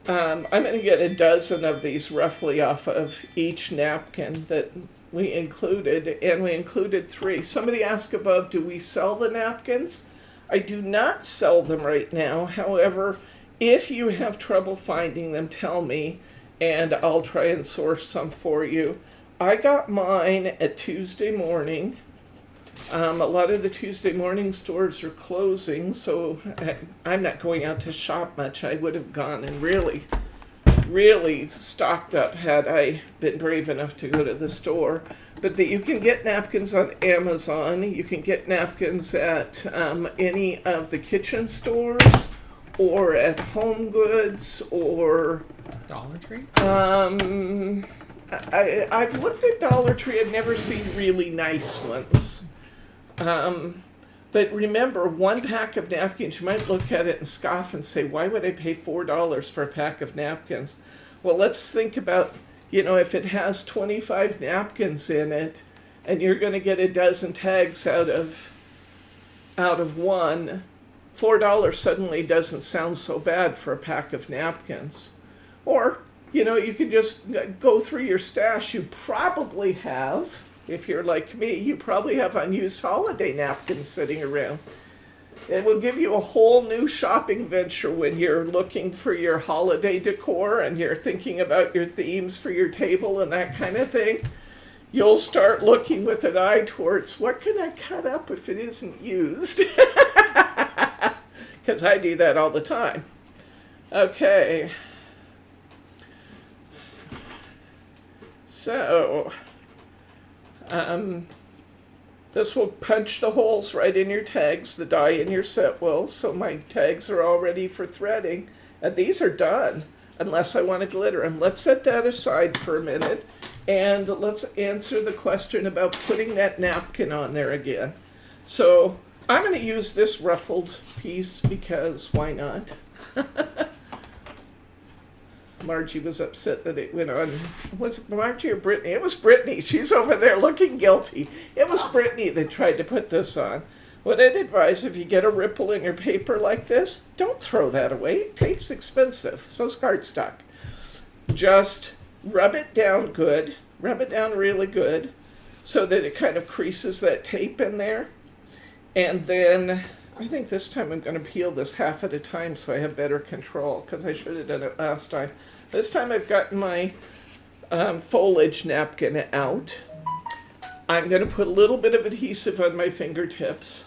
I'm going to get a dozen of these roughly off of each napkin that we included, and we included 3. Somebody asked above, do we sell the napkins? I do not sell them right now. However, if you have trouble finding them, tell me, and I'll try and source some for you. I got mine at Tuesday morning. A lot of the Tuesday morning stores are closing, so I'm not going out to shop much. I would have gone and really stocked up had I been brave enough to go to the store. But you can get napkins on Amazon. You can get napkins at any of the kitchen stores or at Home Goods or Dollar Tree? I've looked at Dollar Tree. I've never seen really nice ones. But remember, 1 pack of napkins, you might look at it and scoff and say, why would I pay $4 for a pack of napkins? Well, let's think about, if it has 25 napkins in it and you're going to get a dozen tags out of 1, $4 suddenly doesn't sound so bad for a pack of napkins. Or, you could just go through your stash. You probably have, if you're like me, you probably have unused holiday napkins sitting around. It will give you a whole new shopping venture when you're looking for your holiday decor and you're thinking about your themes for your table and that kind of thing. You'll start looking with an eye towards, what can I cut up if it isn't used? Because I do that all the time. Okay. So, this will punch the holes right in your tags, the die in your set will, so my tags are all ready for threading. And these are done, unless I want to glitter them. Let's set that aside for a minute, and let's answer the question about putting that napkin on there again. So, I'm going to use this ruffled piece because why not? Margie was upset that it went on. Was it Margie or Brittany? It was Brittany. She's over there looking guilty. It was Brittany that tried to put this on. What I'd advise, if you get a ripple in your paper like this, don't throw that away. Tape's expensive. So's cardstock. Just rub it down good. Rub it down really good so that it kind of creases that tape in there. And then I think this time I'm going to peel this half at a time so I have better control, because I should have done it last time. This time I've gotten my foliage napkin out. I'm going to put a little bit of adhesive on my fingertips.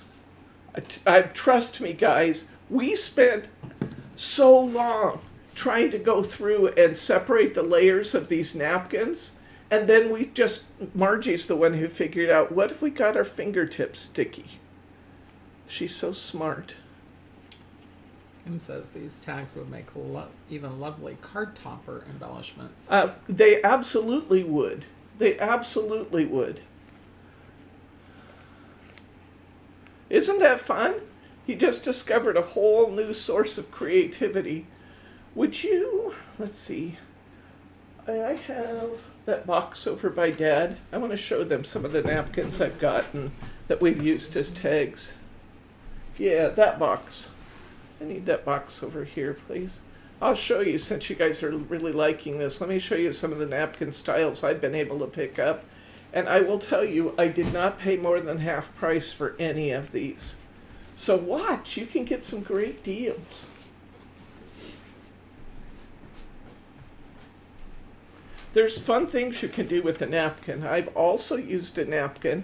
Trust me, guys, we spent so long trying to go through and separate the layers of these napkins. And then Margie's the one who figured out, what if we got our fingertips sticky? She's so smart. Kim says these tags would make even lovely card topper embellishments. They absolutely would. They absolutely would. Isn't that fun? You just discovered a whole new source of creativity. Would you, let's see, I have that box over by Dad. I want to show them some of the napkins I've gotten that we've used as tags. Yeah, that box. I need that box over here, please. I'll show you, since you guys are really liking this. Let me show you some of the napkin styles I've been able to pick up. And I will tell you, I did not pay more than half price for any of these. So watch, you can get some great deals. There's fun things you can do with a napkin. I've also used a napkin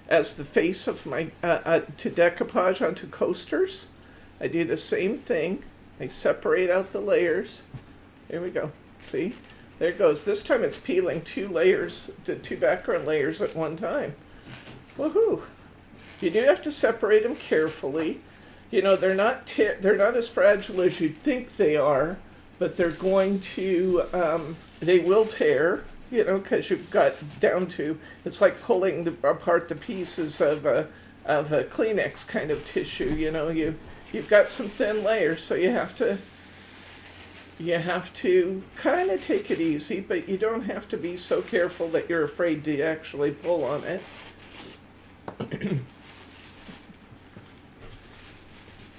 as the face of my, to decoupage onto coasters. I do the same thing. I separate out the layers. There we go. See? There it goes. This time it's peeling two background layers at one time. Woohoo! You do have to separate them carefully. They're not as fragile as you'd think they are, but they're going to, they will tear. Because you've got down to, it's like pulling apart the pieces of a Kleenex kind of tissue. You've got some thin layers, so you have to kind of take it easy, but you don't have to be so careful that you're afraid to actually pull on it.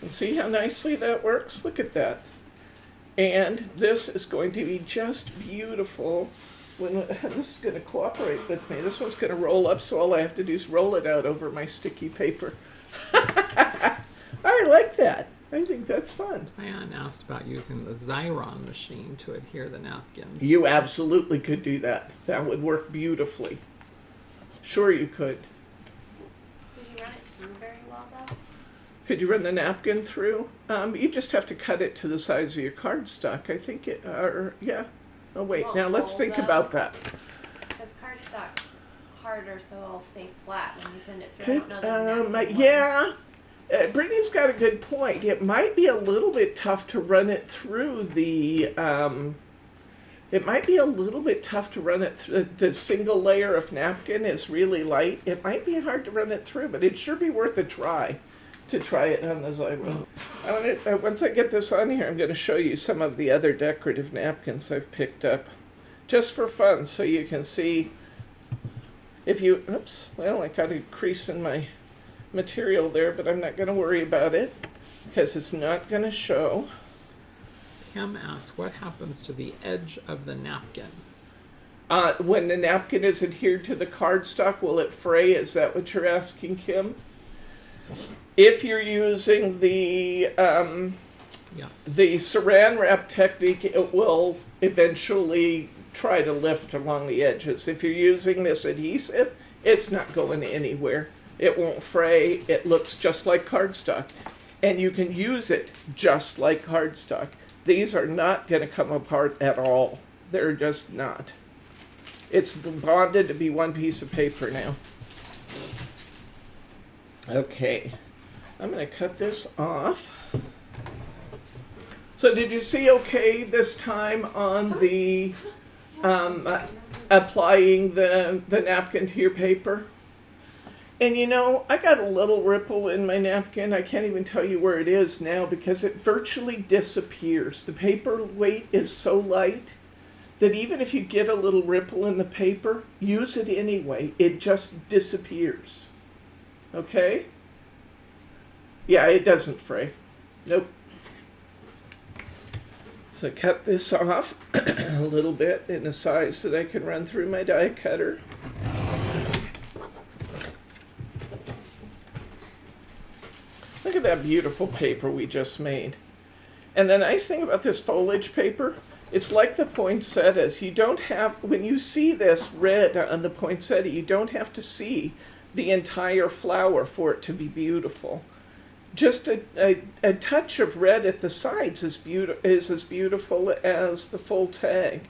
And see how nicely that works? Look at that. And this is going to be just beautiful. This is going to cooperate with me. This one's going to roll up, so all I have to do is roll it out over my sticky paper. I like that. I think that's fun. Diane asked about using the Xyron machine to adhere the napkins. You absolutely could do that. That would work beautifully. Sure you could. Did you run it through very well, though? Could you run the napkin through? You just have to cut it to the size of your cardstock. I think yeah. Oh, wait. Now let's think about that. Because cardstock's harder, so it'll stay flat when you send it through. I don't know the napkin yeah. Brittany's got a good point. It might be a little bit tough to run it through the, it might be a little bit tough to run it through. The single layer of napkin is really light. It might be hard to run it through, but it'd sure be worth a try to try it on the Xyron. Once I get this on here, I'm going to show you some of the other decorative napkins I've picked up. Just for fun, so you can see if you, oops, well, I got a crease in my material there, but I'm not going to worry about it. because it's not going to show. Kim asks, what happens to the edge of the napkin? When the napkin is adhered to the cardstock, will it fray? Is that what you're asking, Kim? If you're using the Yes. the saran wrap technique, it will eventually try to lift along the edges. If you're using this adhesive, it's not going anywhere. It won't fray. It looks just like cardstock. And you can use it just like cardstock. These are not going to come apart at all. They're just not. It's bonded to be one piece of paper now. Okay. I'm going to cut this off. So did you see okay this time on the applying the napkin to your paper? And you know, I got a little ripple in my napkin. I can't even tell you where it is now because it virtually disappears. The paper weight is so light that even if you get a little ripple in the paper, use it anyway. It just disappears. Okay? Yeah, it doesn't fray. Nope. So cut this off a little bit in a size that I can run through my die cutter. Look at that beautiful paper we just made. And the nice thing about this foliage paper, it's like the poinsettias. You don't have, when you see this red on the poinsettia, you don't have to see the entire flower for it to be beautiful. Just a touch of red at the sides is as beautiful as the full tag.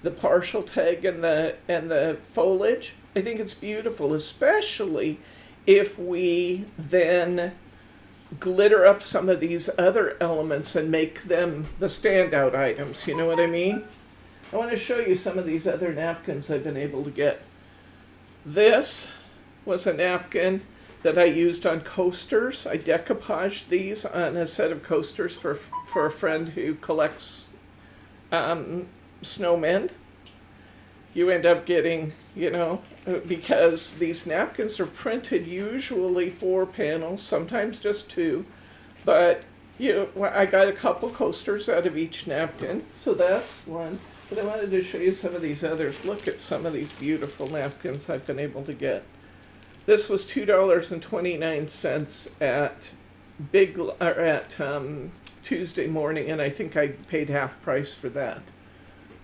The partial tag and the foliage, I think it's beautiful, especially if we then glitter up some of these other elements and make them the standout items. You know what I mean? I want to show you some of these other napkins I've been able to get. This was a napkin that I used on coasters. I decoupaged these on a set of coasters for a friend who collects snowmen. You end up getting, you know, because these napkins are printed usually 4 panels, sometimes just 2, but you know, I got a couple coasters out of each napkin, so that's one. But I wanted to show you some of these others. Look at some of these beautiful napkins I've been able to get. This was $2.29 at Tuesday morning, and I think I paid half price for that.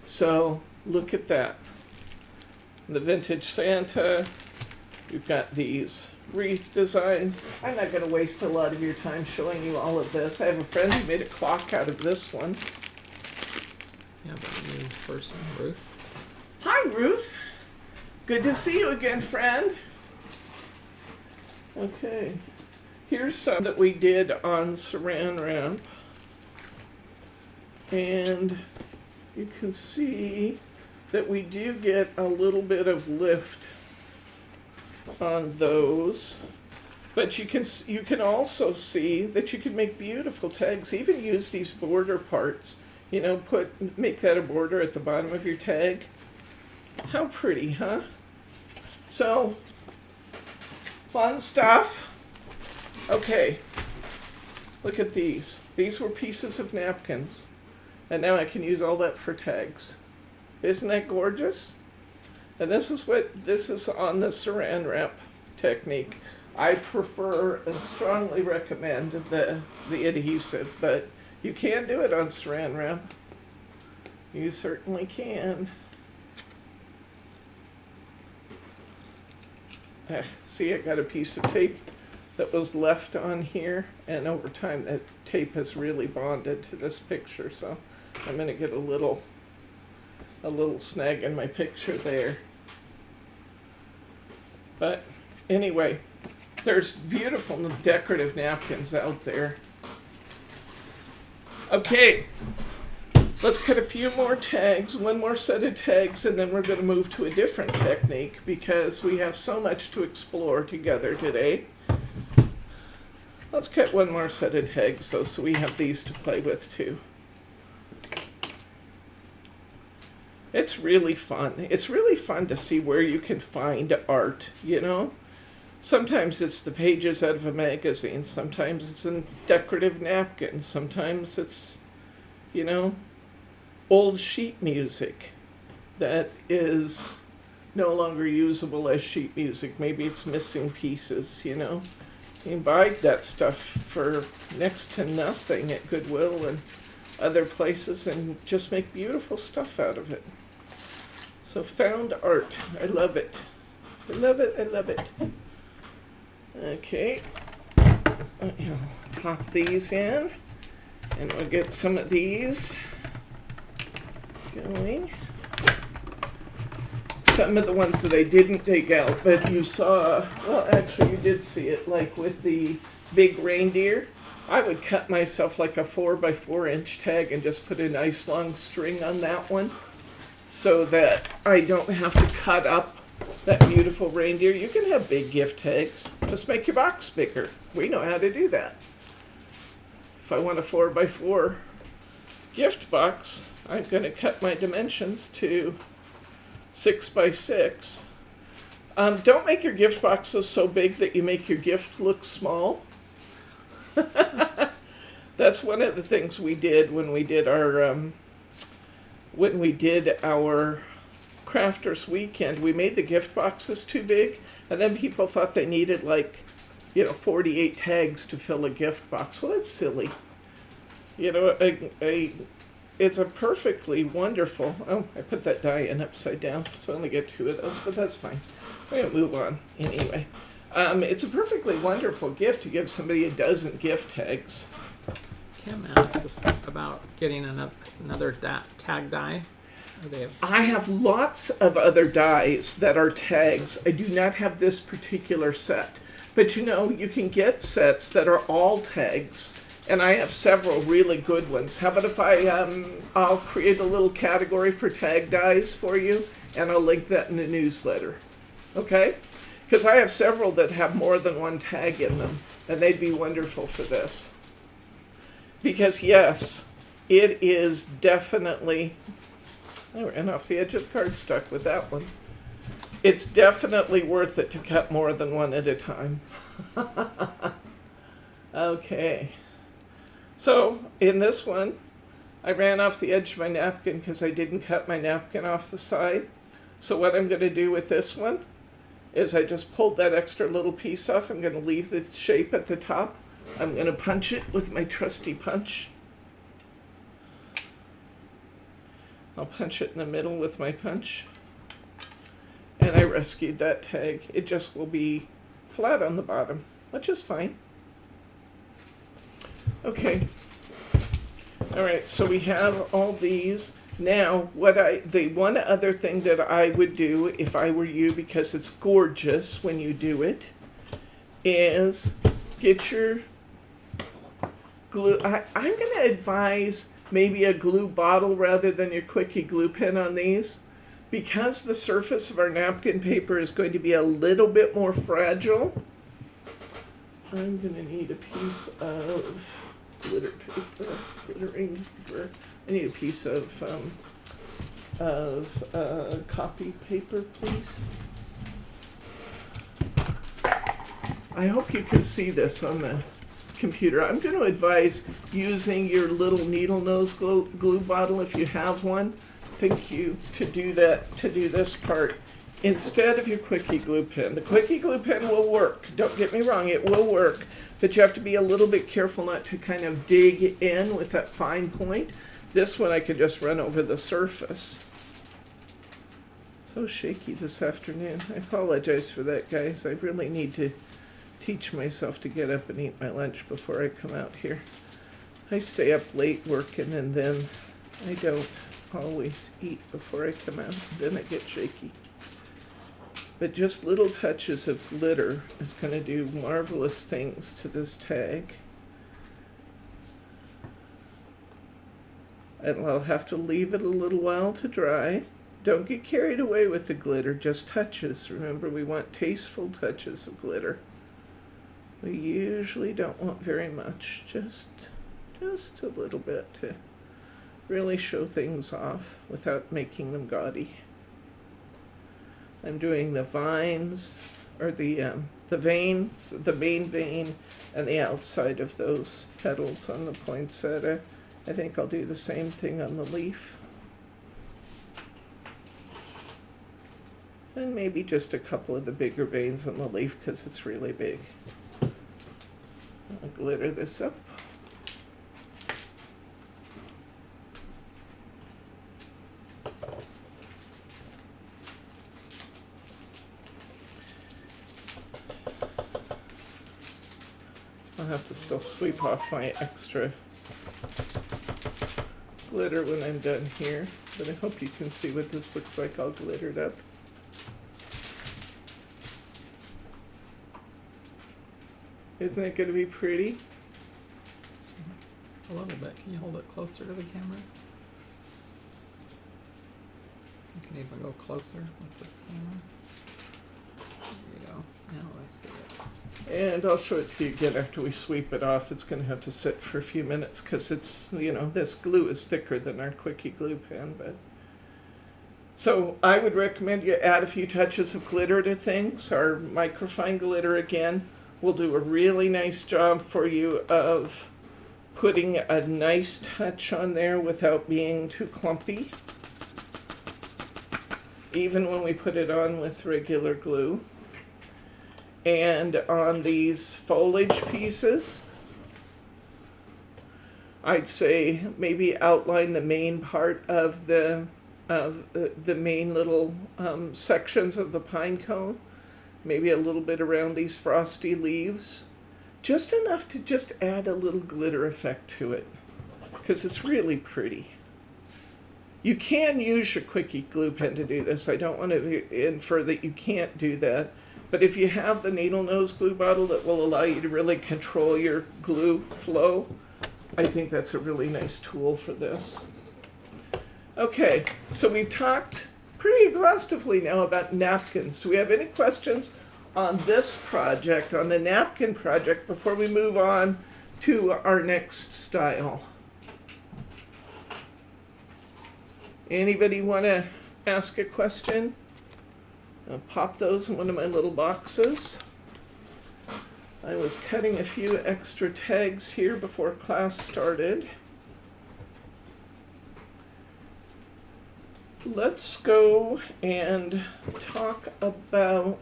So look at that. The vintage Santa. You've got these wreath designs. I'm not going to waste a lot of your time showing you all of this. I have a friend who made a clock out of this one. Yeah, but new person, Ruth. Hi, Ruth. Good to see you again, friend. Okay. Here's some that we did on Saran Wrap. And you can see that we do get a little bit of lift on those. But you can also see that you can make beautiful tags, even use these border parts. You know, make that a border at the bottom of your tag. How pretty, huh? So, fun stuff. Okay, look at these. These were pieces of napkins. And now I can use all that for tags. Isn't that gorgeous? And this is on the Saran Wrap technique. I prefer and strongly recommend the adhesive, but you can do it on Saran Wrap. You certainly can. See, I got a piece of tape that was left on here, and over time that tape has really bonded to this picture, so I'm going to get a little snag in my picture there. But anyway, there's beautiful decorative napkins out there. Okay, let's cut a few more tags, one more set of tags, and then we're going to move to a different technique because we have so much to explore together today. Let's cut one more set of tags though, so we have these to play with too. It's really fun. It's really fun to see where you can find art, you know? Sometimes it's the pages out of a magazine. Sometimes it's in decorative napkins. Sometimes it's, you know, old sheet music that is no longer usable as sheet music. Maybe it's missing pieces, you know. You can buy that stuff for next to nothing at Goodwill and other places and just make beautiful stuff out of it. So found art. I love it. I love it. I love it. Okay. I'll pop these in and we'll get some of these going. Some of the ones that I didn't dig out, but you saw, well, actually you did see it, like with the big reindeer. I would cut myself like a 4x4 inch tag and just put a nice long string on that one so that I don't have to cut up that beautiful reindeer. You can have big gift tags. Just make your box bigger. We know how to do that. If I want a 4x4 gift box, I'm going to cut my dimensions to 6x6. Don't make your gift boxes so big that you make your gift look small. That's one of the things we did when we did our crafters weekend. We made the gift boxes too big, and then people thought they needed 48 tags to fill a gift box. Well, that's silly. It's a perfectly wonderful. Oh, I put that die in upside down, so I only get 2 of those, but that's fine. I'm gonna move on anyway. It's a perfectly wonderful gift to give somebody a dozen gift tags. Kim asked about getting another tag die. I have lots of other dies that are tags. I do not have this particular set. But you can get sets that are all tags. And I have several really good ones. How about if I'll create a little category for tag dies for you, and I'll link that in the newsletter. Okay? Because I have several that have more than one tag in them, and they'd be wonderful for this. Because yes, it is definitely, I ran off the edge of the cardstock with that one. It's definitely worth it to cut more than one at a time. Okay. So in this one, I ran off the edge of my napkin because I didn't cut my napkin off the side. So what I'm going to do with this one is I just pulled that extra little piece off. I'm going to leave the shape at the top. I'm going to punch it with my trusty punch. I'll punch it in the middle with my punch. And I rescued that tag. It just will be flat on the bottom, which is fine. Okay. All right, so we have all these. Now, the one other thing that I would do if I were you, because it's gorgeous when you do it, is get your glue. I'm going to advise maybe a glue bottle rather than your quickie glue pen on these, because the surface of our napkin paper is going to be a little bit more fragile. I'm going to need a piece of glittering paper. I need a piece of copy paper, please. I hope you can see this on the computer. I'm going to advise using your little needle nose glue bottle if you have one. Thank you to do this part instead of your quickie glue pen. The quickie glue pen will work. Don't get me wrong, it will work, but you have to be a little bit careful not to kind of dig in with that fine point. This one I could just run over the surface. So shaky this afternoon. I apologize for that, guys. I really need to teach myself to get up and eat my lunch before I come out here. I stay up late working, and then I don't always eat before I come out. Then I get shaky. But just little touches of glitter is going to do marvelous things to this tag. And I'll have to leave it a little while to dry. Don't get carried away with the glitter, just touches. Remember, we want tasteful touches of glitter. We usually don't want very much, just a little bit to really show things off without making them gaudy. I'm doing the vines, or the the veins, the main vein, and the outside of those petals on the poinsettia. I think I'll do the same thing on the leaf. And maybe just a couple of the bigger veins on the leaf because it's really big. I'll glitter this up. I'll have to still sweep off my extra glitter when I'm done here, but I hope you can see what this looks like all glittered up. Isn't it going to be pretty? A little bit. Can you hold it closer to the camera? You can even go closer with this camera. There you go. Now I see it. And I'll show it to you again after we sweep it off. It's going to have to sit for a few minutes because it's, you know, this glue is thicker than our quickie glue pen. But so I would recommend you add a few touches of glitter to things. Our microfine glitter again will do a really nice job for you of putting a nice touch on there without being too clumpy, even when we put it on with regular glue. And on these foliage pieces, I'd say maybe outline the main part of the main little sections of the pine cone, maybe a little bit around these frosty leaves, just enough to just add a little glitter effect to it, because it's really pretty. You can use your quickie glue pen to do this. I don't want to infer that you can't do that. But if you have the needle nose glue bottle that will allow you to really control your glue flow, I think that's a really nice tool for this. Okay, so we've talked pretty exhaustively now about napkins. Do we have any questions on this project, on the napkin project, before we move on to our next style? Anybody want to ask a question? I'll pop those in one of my little boxes. I was cutting a few extra tags here before class started. Let's go and talk about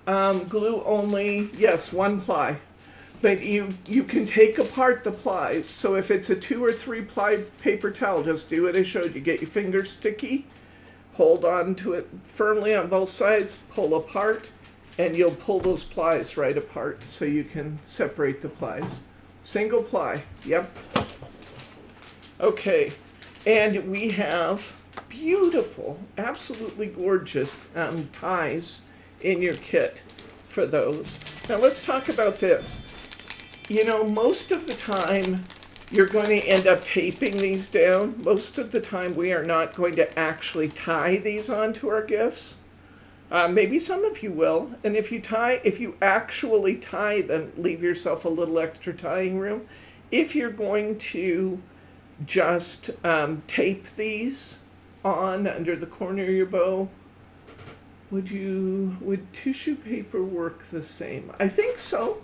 glue only. Yes, one ply. But you can take apart the plies. So if it's a 2 or 3 ply paper towel, just do what I showed you. Get your fingers sticky, hold on to it firmly on both sides, pull apart, and you'll pull those plies right apart so you can separate the plies. Single ply, yep. Okay, and we have beautiful, absolutely gorgeous ties in your kit for those. Now let's talk about this. You know, most of the time you're going to end up taping these down. Most of the time we are not going to actually tie these onto our gifts. Maybe some of you will. And if you actually tie them, leave yourself a little extra tying room. If you're going to just tape these on under the corner of your bow, would tissue paper work the same? I think so.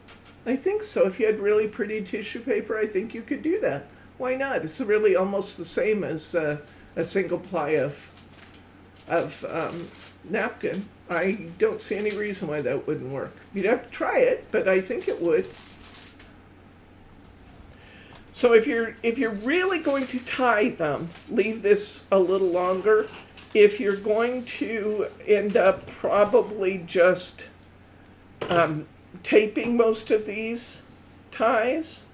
If you had really pretty tissue paper, I think you could do that. Why not? It's really almost the same as a single ply of napkin. I don't see any reason why that wouldn't work. You'd have to try it, but I think it would. So if you're really going to tie them, leave this a little longer. If you're going to end up probably just taping most of these ties,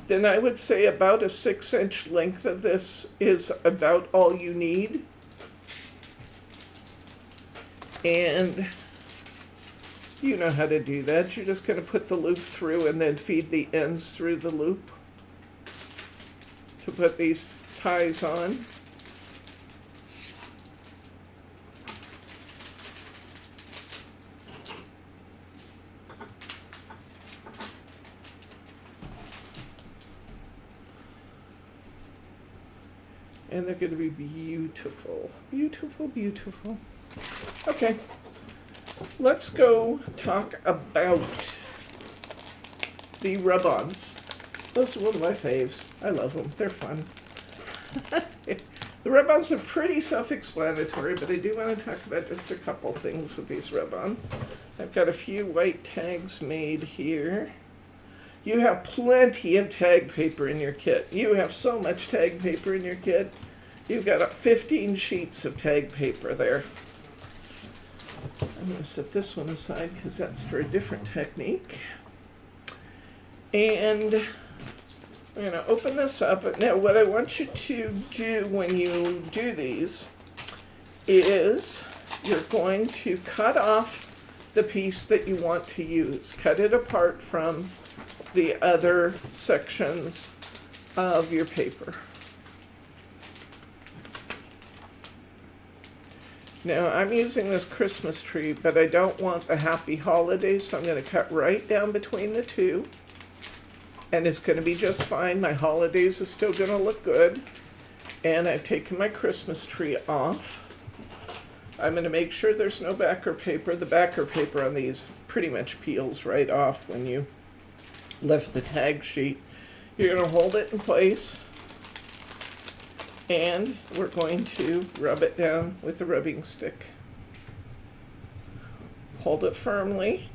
then I would say about a 6-inch length of this is about all you need. And you know how to do that. You're just going to put the loop through and then feed the ends through the loop to put these ties on. And they're going to be beautiful, beautiful, beautiful. Okay, let's go talk about the rub-ons. Those are one of my faves. I love them. They're fun. The rub-ons are pretty self-explanatory, but I do want to talk about just a couple things with these rub-ons. I've got a few white tags made here. You have plenty of tag paper in your kit. You have so much tag paper in your kit. You've got 15 sheets of tag paper there. I'm going to set this one aside because that's for a different technique. And I'm going to open this up. Now, what I want you to do when you do these is you're going to cut off the piece that you want to use. Cut it apart from the other sections of your paper. Now, I'm using this Christmas tree, but I don't want the happy holidays, so I'm going to cut right down between the two. And it's going to be just fine. My holidays are still going to look good. And I've taken my Christmas tree off. I'm going to make sure there's no backer paper. The backer paper on these pretty much peels right off when you lift the tag sheet. You're going to hold it in place. And we're going to rub it down with the rubbing stick. Hold it firmly.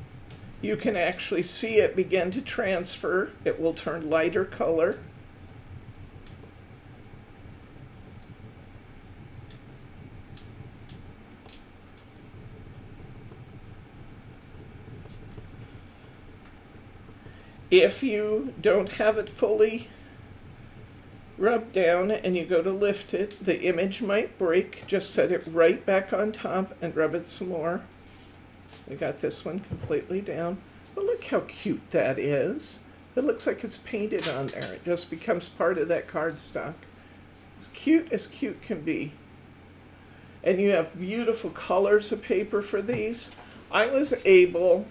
You can actually see it begin to transfer. It will turn lighter color. If you don't have it fully rubbed down and you go to lift it, the image might break. Just set it right back on top and rub it some more. We got this one completely down. But look how cute that is. It looks like it's painted on there. It just becomes part of that cardstock. As cute can be. And you have beautiful colors of paper for these. I was able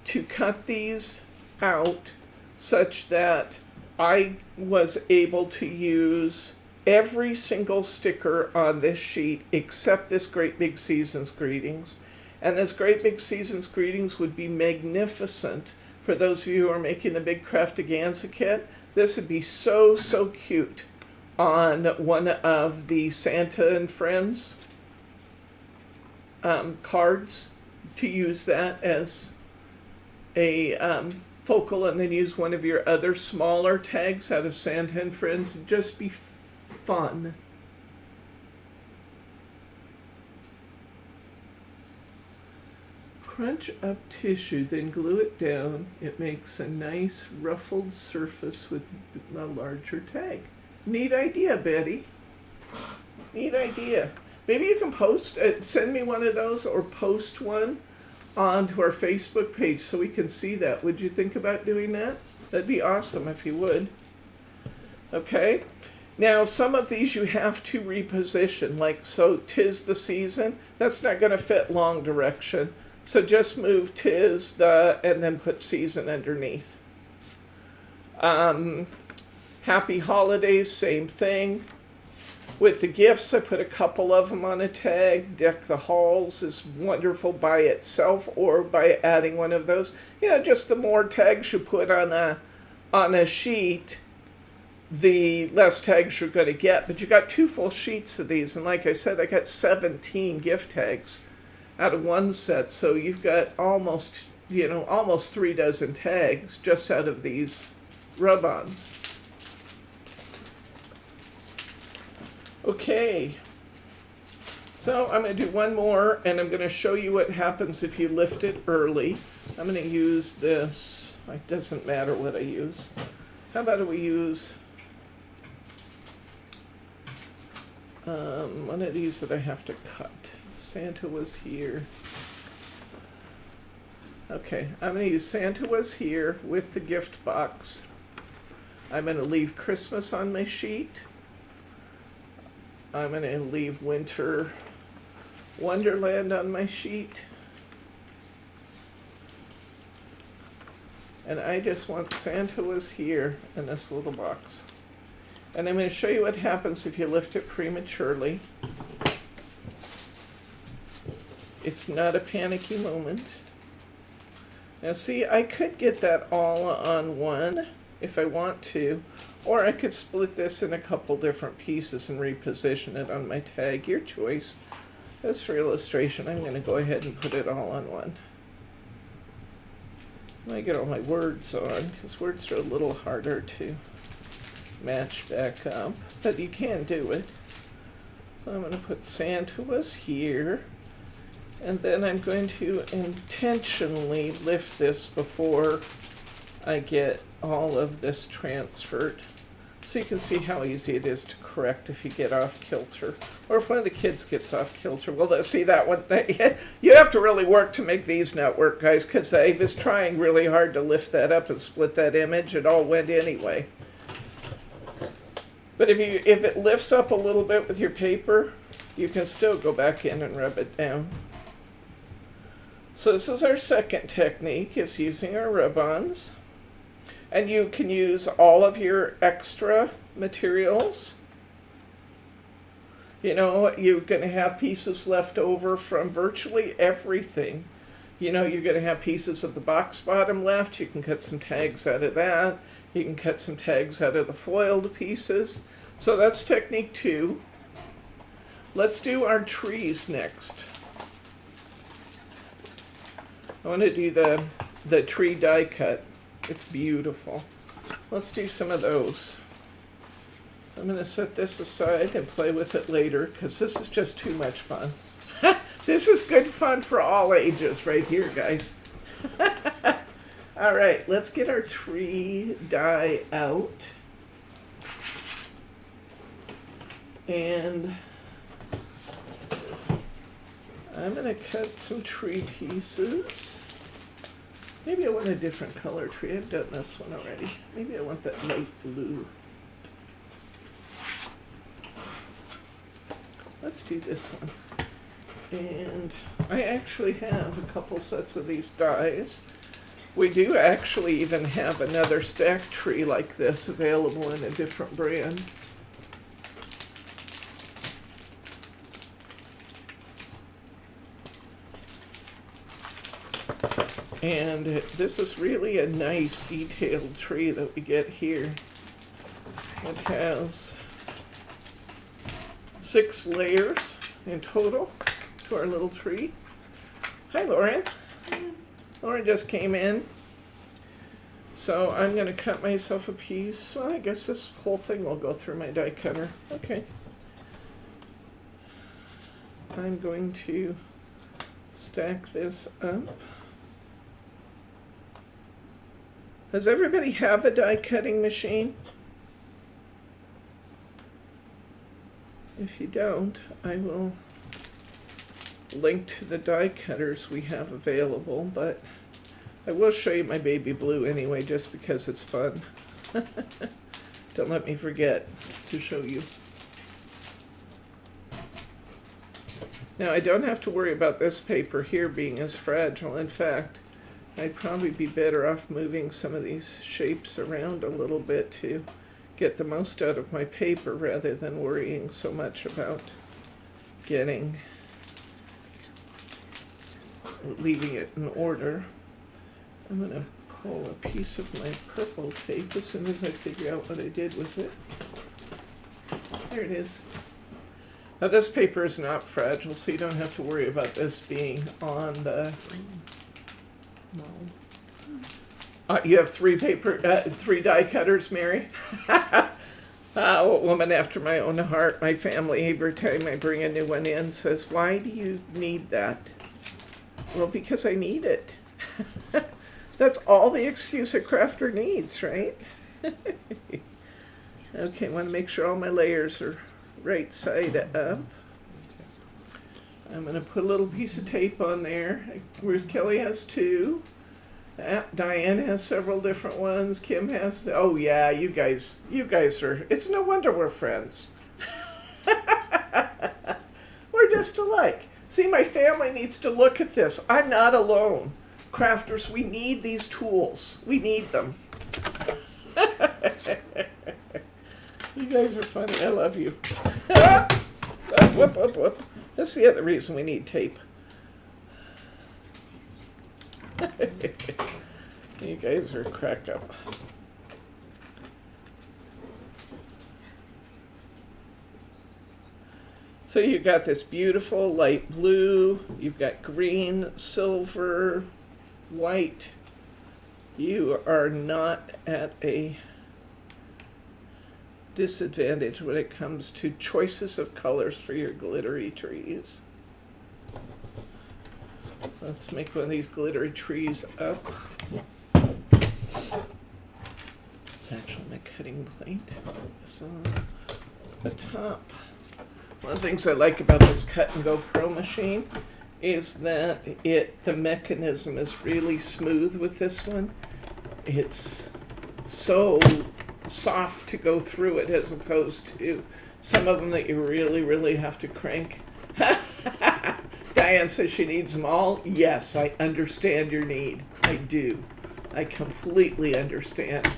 to cut these out such that I was able to use every single sticker on this sheet except this Great Big Seasons Greetings. And this Great Big Seasons Greetings would be magnificent for those of you who are making the big Craftaganza kit. This would be so cute on one of the Santa and Friends cards, to use that as a focal, and then use one of your other smaller tags out of Santa and Friends. It'd just be fun. Crunch up tissue, then glue it down. It makes a nice ruffled surface with a larger tag. Neat idea, Betty. Neat idea. Maybe you can send me one of those, or post one onto our Facebook page so we can see that. Would you think about doing that? That'd be awesome if you would. Okay. Now, some of these you have to reposition, like so 'Tis the Season. That's not going to fit long direction. So just move and then put season underneath. Happy Holidays, same thing. With the gifts, I put a couple of them on a tag. Deck the Halls is wonderful by itself or by adding one of those. Just the more tags you put on a sheet, the less tags you're going to get. But you got 2 full sheets of these. And like I said, I got 17 gift tags out of one set, so you've got almost 3 dozen tags just out of these rub-ons. Okay, so I'm going to do one more, and I'm going to show you what happens if you lift it early. I'm going to use this. It doesn't matter what I use. How about we use one of these that I have to cut. Santa Was Here. Okay, I'm going to use Santa Was Here with the gift box. I'm going to leave Christmas on my sheet. I'm going to leave Winter Wonderland on my sheet. And I just want Santa Was Here in this little box. And I'm going to show you what happens if you lift it prematurely. It's not a panicky moment. Now see, I could get that all on one if I want to, or I could split this in a couple different pieces and reposition it on my tag. Your choice. As for illustration, I'm going to go ahead and put it all on one. I get all my words on, because words are a little harder to match back up, but you can do it. So I'm going to put Santa was here, and then I'm going to intentionally lift this before I get all of this transferred. So you can see how easy it is to correct if you get off kilter, or if one of the kids gets off kilter. Well, see that one, you have to really work to make these not work, guys, because I was trying really hard to lift that up and split that image. It all went anyway. But if it lifts up a little bit with your paper, you can still go back in and rub it down. So this is our second technique, is using our rub-ons. And you can use all of your extra materials. You know, you're going to have pieces left over from virtually everything. You know, you're going to have pieces of the box bottom left. You can cut some tags out of that. You can cut some tags out of the foiled pieces. So that's technique 2. Let's do our trees next. I want to do the tree die cut. It's beautiful. Let's do some of those. I'm going to set this aside and play with it later, because this is just too much fun. This is good fun for all ages right here, guys. All right, let's get our tree die out. And I'm going to cut some tree pieces. Maybe I want a different color tree. I've done this one already. Maybe I want that light blue. Let's do this one. And I actually have a couple sets of these dies. We do actually even have another stack tree like this available in a different brand. And this is really a nice detailed tree that we get here. It has 6 layers in total to our little tree. Hi, Lauren. Lauren just came in. So I'm going to cut myself a piece. Well, I guess this whole thing will go through my die cutter. Okay. I'm going to stack this up. Does everybody have a die cutting machine? If you don't, I will link to the die cutters we have available, but I will show you my baby blue anyway, just because it's fun. Don't let me forget to show you. Now, I don't have to worry about this paper here being as fragile. In fact, I'd probably be better off moving some of these shapes around a little bit to get the most out of my paper rather than worrying so much about leaving it in order. I'm going to pull a piece of my purple tape as soon as I figure out what I did with it. There it is. Now this paper is not fragile, so you don't have to worry about this being on the... you have 3 die cutters, Mary? A woman after my own heart. My family, every time I bring a new one in, says, "Why do you need that?" Well, because I need it. That's all the excuse a crafter needs, right? Okay, want to make sure all my layers are right side up. I'm going to put a little piece of tape on there. Ruth Kelly has 2. Diane has several different ones. Kim has, oh yeah, you guys are, it's no wonder we're friends. We're just alike. See, my family needs to look at this. I'm not alone. Crafters, we need these tools. We need them. You guys are funny. I love you. Whoop, whoop, whoop. That's the other reason we need tape. You guys are a crack up. So you've got this beautiful light blue, you've got green, silver, white. You are not at a disadvantage when it comes to choices of colors for your glittery trees. Let's make one of these glittery trees up. It's actually my cutting plate. This on the top. One of the things I like about this Cut and Go Pro machine is that the mechanism is really smooth with this one. It's so soft to go through it as opposed to some of them that you really, really have to crank. Diane says she needs them all. Yes, I understand your need. I do. I completely understand.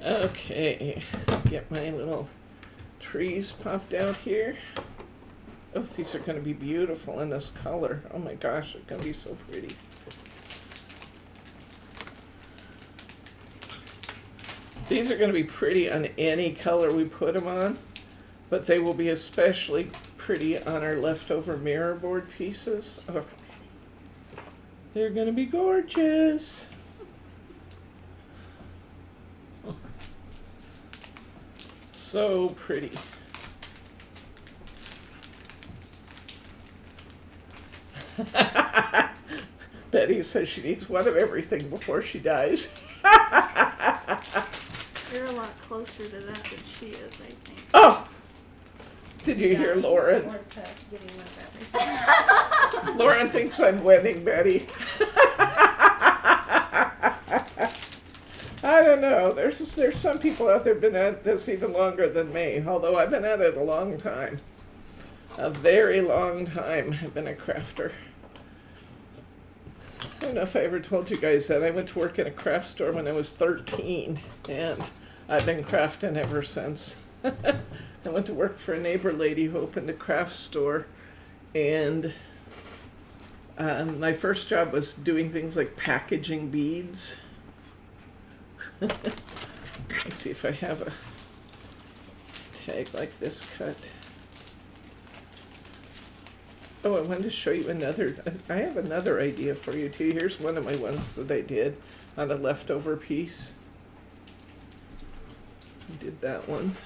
Okay, get my little trees popped out here. Oh, these are going to be beautiful in this color. Oh my gosh, it's going to be so pretty. These are going to be pretty on any color we put them on, but they will be especially pretty on our leftover mirror board pieces. Oh, they're going to be gorgeous. So pretty. Betty says she needs one of everything before she dies. You're a lot closer to that than she is, I think. Oh! Did you hear Lauren? Lauren thinks I'm winning, Betty. I don't know. There's some people out there been at this even longer than me, although I've been at it a long time. A very long time I've been a crafter. I don't know if I ever told you guys that. I went to work in a craft store when I was 13, and I've been crafting ever since. I went to work for a neighbor lady who opened a craft store, and my first job was doing things like packaging beads. Let's see if I have a tag like this cut. Oh, I wanted to show you I have another idea for you too. Here's one of my ones that I did on a leftover piece. I did that one.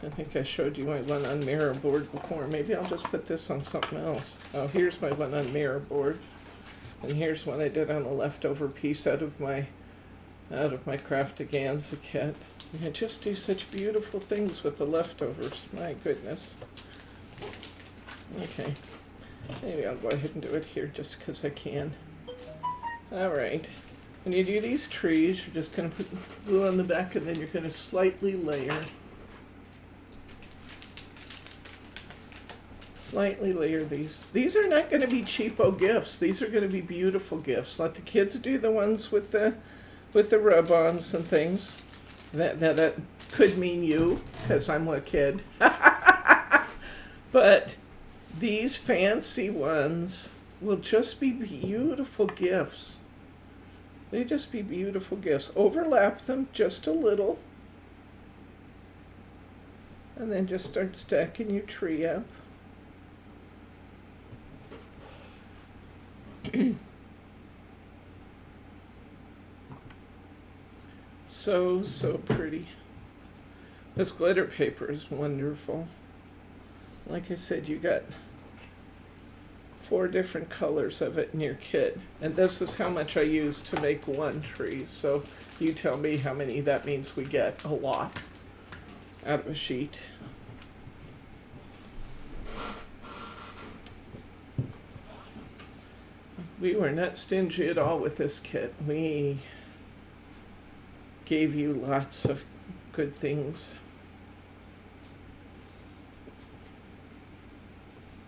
I think I showed you my one on mirror board before. Maybe I'll just put this on something else. Oh, here's my one on mirror board. And here's one I did on a leftover piece out of my Craftaganza kit. You can just do such beautiful things with the leftovers. My goodness. Okay. Maybe I'll go ahead and do it here just because I can. Alright. When you do these trees, you're just going to put glue on the back and then you're going to slightly layer. Slightly layer these. These are not going to be cheapo gifts. These are going to be beautiful gifts. Let the kids do the ones with the rub-ons and things. That could mean you, because I'm a kid. But these fancy ones will just be beautiful gifts. They just be beautiful gifts. Overlap them just a little. And then just start stacking your tree up. So pretty. This glitter paper is wonderful. Like I said, you got 4 different colors of it in your kit. And this is how much I use to make one tree. So you tell me how many that means we get. A lot out of a sheet. We were not stingy at all with this kit. We gave you lots of good things.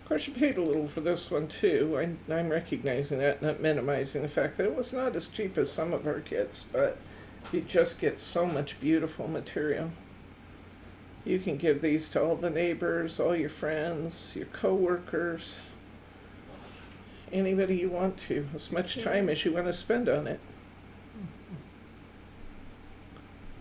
Of course, you paid a little for this one too. I'm recognizing that, not minimizing the fact that it was not as cheap as some of our kits, but you just get so much beautiful material. You can give these to all the neighbors, all your friends, your coworkers, anybody you want to, as much time as you want to spend on it.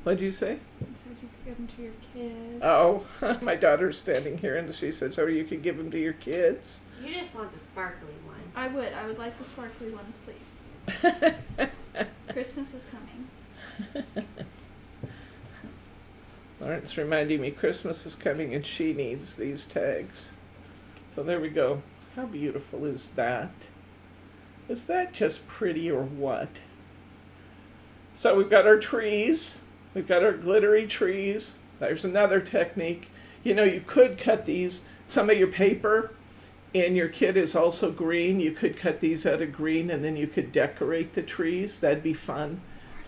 What'd you say? You said you could give them to your kids. Oh, my daughter's standing here and she says, oh, you could give them to your kids? You just want the sparkly ones. I would like the sparkly ones, please. Christmas is coming. Lauren's reminding me Christmas is coming and she needs these tags. So there we go. How beautiful is that? Is that just pretty or what? So we've got our trees. We've got our glittery trees. There's another technique. You know, you could cut these, some of your paper and your kit is also green. You could cut these out of green and then you could decorate the trees. That'd be fun.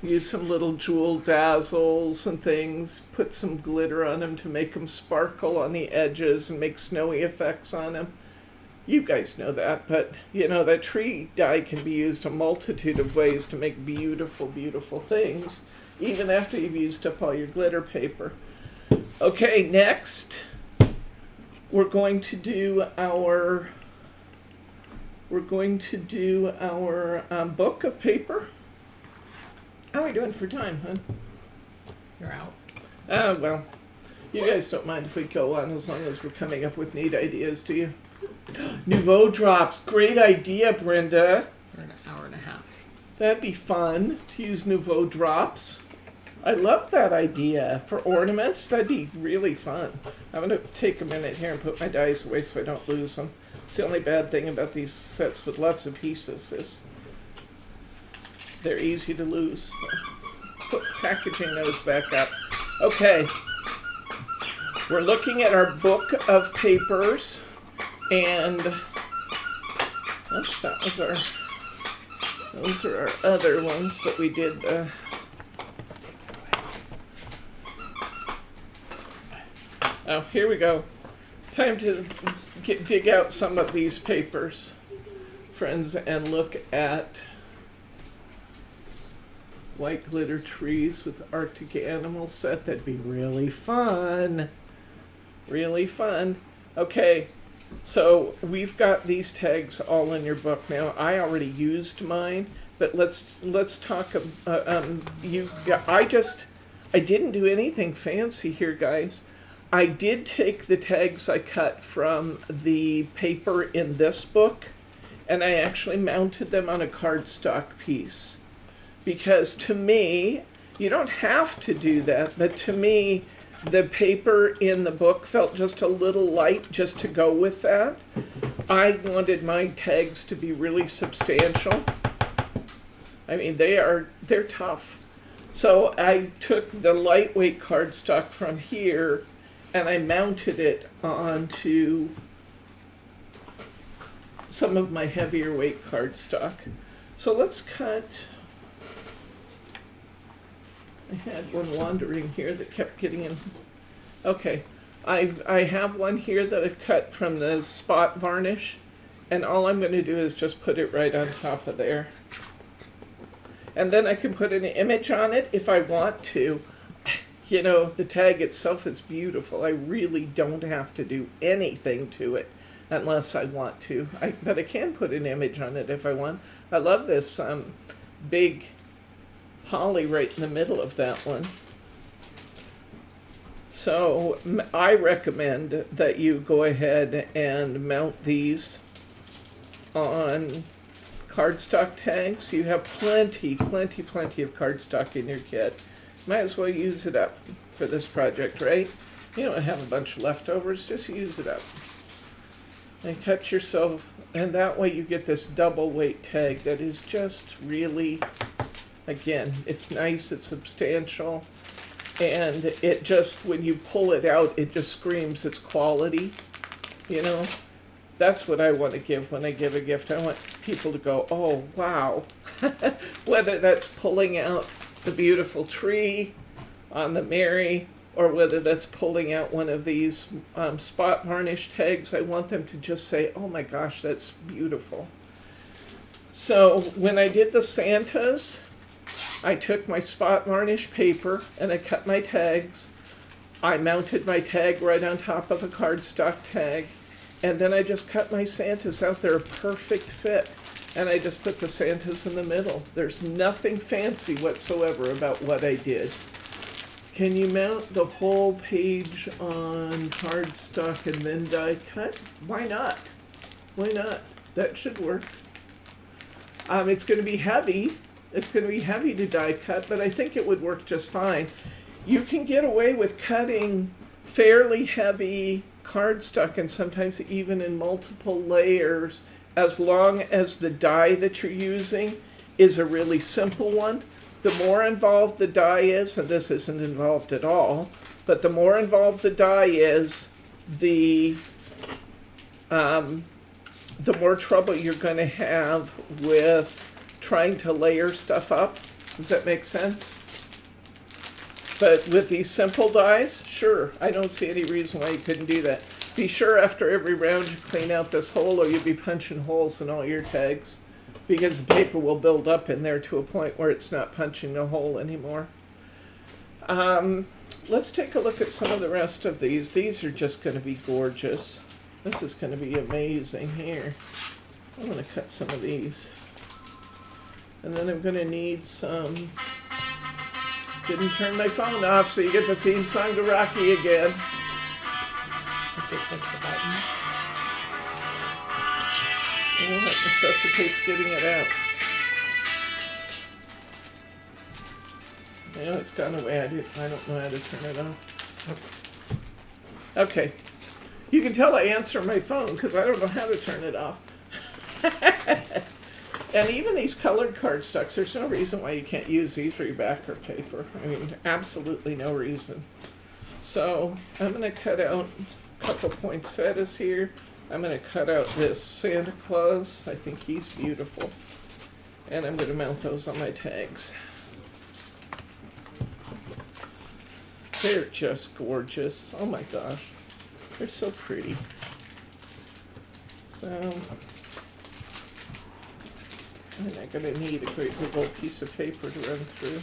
Use some little jewel dazzles and things. Put some glitter on them to make them sparkle on the edges and make snowy effects on them. You guys know that, but you know, that tree dye can be used a multitude of ways to make beautiful, beautiful things, even after you've used up all your glitter paper. Okay, next, we're going to do our book of paper. How are we doing for time, hon? You're out. Well, you guys don't mind if we go on as long as we're coming up with neat ideas, do you? Nouveau drops. Great idea, Brenda. For an hour and a half. That'd be fun to use Nouveau drops. I love that idea. For ornaments, that'd be really fun. I'm going to take a minute here and put my dies away so I don't lose them. It's the only bad thing about these sets with lots of pieces is they're easy to lose. So packaging those back up. Okay. We're looking at our book of papers. And those are our other ones that we did. Oh, here we go. Time to dig out some of these papers, friends, and look at white glitter trees with Arctic animal set. That'd be really fun. Really fun. Okay. So we've got these tags all in your book now. I already used mine, but let's talk. I didn't do anything fancy here, guys. I did take the tags I cut from the paper in this book, and I actually mounted them on a cardstock piece, because to me, you don't have to do that, but to me, the paper in the book felt just a little light just to go with that. I wanted my tags to be really substantial. I mean, they're tough. So I took the lightweight cardstock from here and I mounted it onto some of my heavier weight cardstock. So let's cut. I had one wandering here that kept getting in. Okay, I have one here that I've cut from the spot varnish, and all I'm going to do is just put it right on top of there. And then I can put an image on it if I want to. You know, the tag itself is beautiful. I really don't have to do anything to it unless I want to. But I can put an image on it if I want. I love this big holly right in the middle of that one. So I recommend that you go ahead and mount these on cardstock tags. You have plenty of cardstock in your kit. Might as well use it up for this project, right? You don't have a bunch of leftovers, just use it up. And cut yourself, and that way you get this double weight tag that is just really, again, it's nice, it's substantial, and it just, when you pull it out, it just screams its quality, you know? That's what I want to give when I give a gift. I want people to go, oh, wow. Whether that's pulling out the beautiful tree on the Mirri, or whether that's pulling out one of these spot varnish tags, I want them to just say, oh my gosh, that's beautiful. So when I did the Santas, I took my spot varnish paper and I cut my tags. I mounted my tag right on top of a cardstock tag, and then I just cut my Santas out. They're a perfect fit. And I just put the Santas in the middle. There's nothing fancy whatsoever about what I did. Can you mount the whole page on cardstock and then die cut? Why not? Why not? That should work. It's going to be heavy. It's going to be heavy to die cut, but I think it would work just fine. You can get away with cutting fairly heavy cardstock, and sometimes even in multiple layers, as long as the die that you're using is a really simple one. The more involved the die is, and this isn't involved at all, but the more involved the die is, the more trouble you're going to have with trying to layer stuff up. Does that make sense? But with these simple dies, sure, I don't see any reason why you couldn't do that. Be sure after every round you clean out this hole, or you'll be punching holes in all your tags, because the paper will build up in there to a point where it's not punching a hole anymore. Let's take a look at some of the rest of these. These are just going to be gorgeous. This is going to be amazing here. I'm going to cut some of these. And then I'm going to need some... Didn't turn my phone off, so you get the theme song to Rocky again. Okay, click the button. Well, that necessitates getting it out. Yeah, it's gone away. I don't know how to turn it off. Okay. You can tell I answer my phone because I don't know how to turn it off. And even these colored cardstocks, there's no reason why you can't use these for your backer paper. I mean, absolutely no reason. So I'm going to cut out a couple poinsettias here. I'm going to cut out this Santa Claus. I think he's beautiful. And I'm going to mount those on my tags. They're just gorgeous. Oh my gosh. They're so pretty. So... I'm not going to need a great big old piece of paper to run through.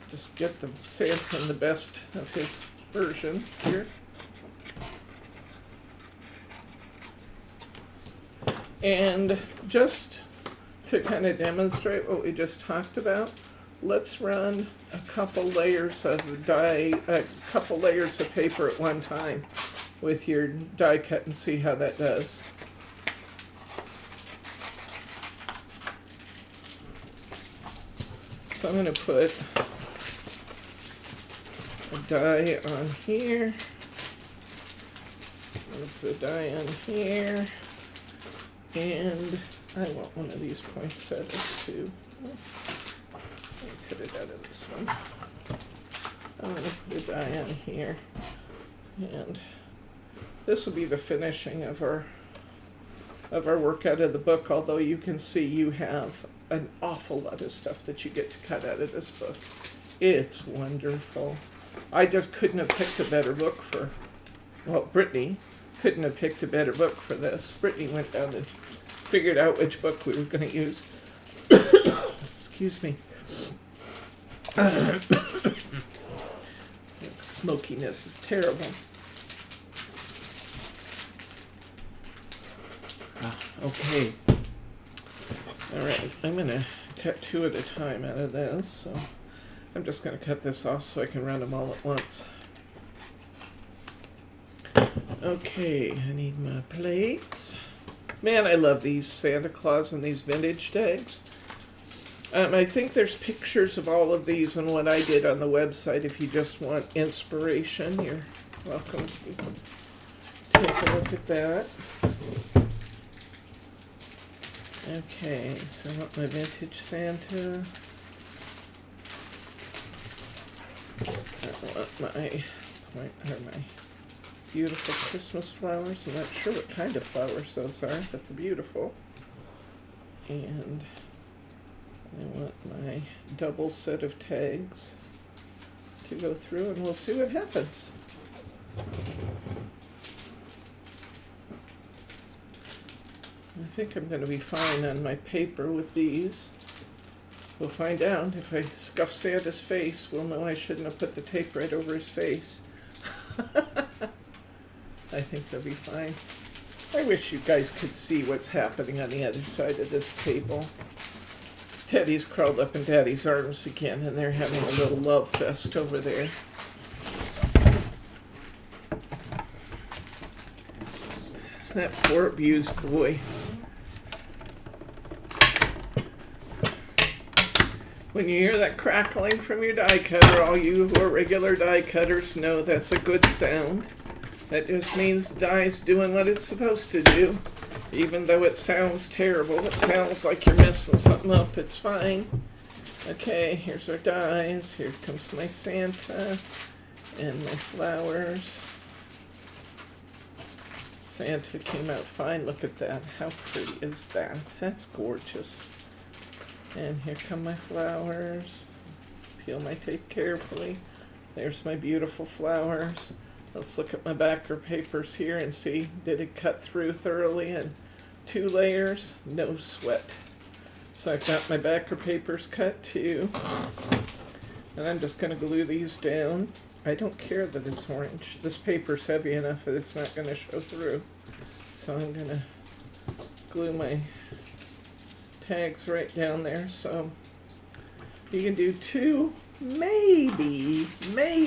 Just get the Santa in the best of his version here. And just to kind of demonstrate what we just talked about, let's run a couple layers of couple layers of paper at one time with your die cut and see how that does. So I'm going to put a die on here. I'm going to put a die on here. And I want one of these poinsettias too. Let me cut it out of this one. I'm going to put a die on here. And this will be the finishing of our work out of the book, although you can see you have an awful lot of stuff that you get to cut out of this book. It's wonderful. I just couldn't have picked a better book for, well, Brittany couldn't have picked a better book for this. Brittany went down and figured out which book we were going to use. Excuse me. The smokiness is terrible. Okay. Alright, I'm going to cut two at a time out of this, so I'm just going to cut this off so I can run them all at once. Okay, I need my plates. Man, I love these Santa Claus and these vintage tags. I think there's pictures of all of these and what I did on the website. If you just want inspiration, you're welcome to take a look at that. Okay, so I want my vintage Santa. I want my beautiful Christmas flowers. I'm not sure what kind of flowers those are, but they're beautiful. And I want my double set of tags to go through, and we'll see what happens. I think I'm going to be fine on my paper with these. We'll find out. If I scuff Santa's face, we'll know I shouldn't have put the tape right over his face. I think they'll be fine. I wish you guys could see what's happening on the other side of this table. Teddy's crawled up in Daddy's arms again, and they're having a little love fest over there. That poor abused boy. When you hear that crackling from your die cutter, all you who are regular die cutters know that's a good sound. That just means the die's doing what it's supposed to do. Even though it sounds terrible, it sounds like you're messing something up, it's fine. Okay, here's our dies. Here comes my Santa and my flowers. Santa came out fine. Look at that. How pretty is that? That's gorgeous. And here come my flowers. Peel my tape carefully. There's my beautiful flowers. Let's look at my backer papers here and see, did it cut through thoroughly in 2 layers? No sweat. So I've got my backer papers cut too. And I'm just going to glue these down. I don't care that it's orange. This paper's heavy enough that it's not going to show through. So I'm going to glue my tags right down there. So you can do 2, maybe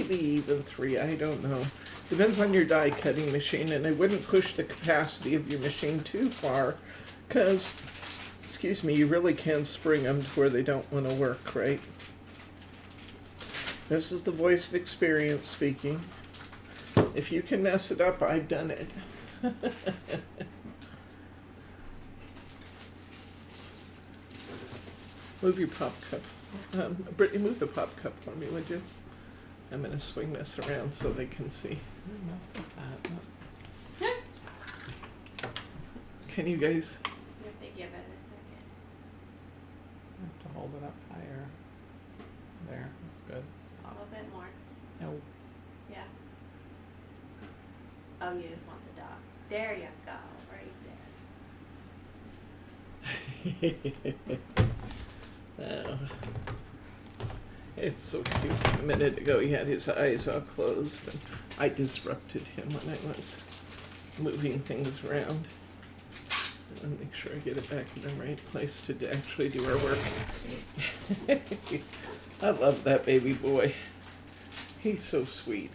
even 3. I don't know. Depends on your die cutting machine, and I wouldn't push the capacity of your machine too far because, excuse me, you really can spring them to where they don't want to work, right? This is the voice of experience speaking. If you can mess it up, I've done it. Move your pop cup. Brittany, move the pop cup for me, would you? I'm going to swing this around so they can see. Don't mess with that. That's... Can you guys? You have to give it a second. I have to hold it up higher. There, that's good. A Stop. little bit more. No. Yeah. Oh, you just want the dot. There you go. Right there. Oh. It's so cute. A minute ago he had his eyes all closed and I disrupted him when I was moving things around. I'll make sure I get it back in the right place to actually do our work. I love that baby boy. He's so sweet.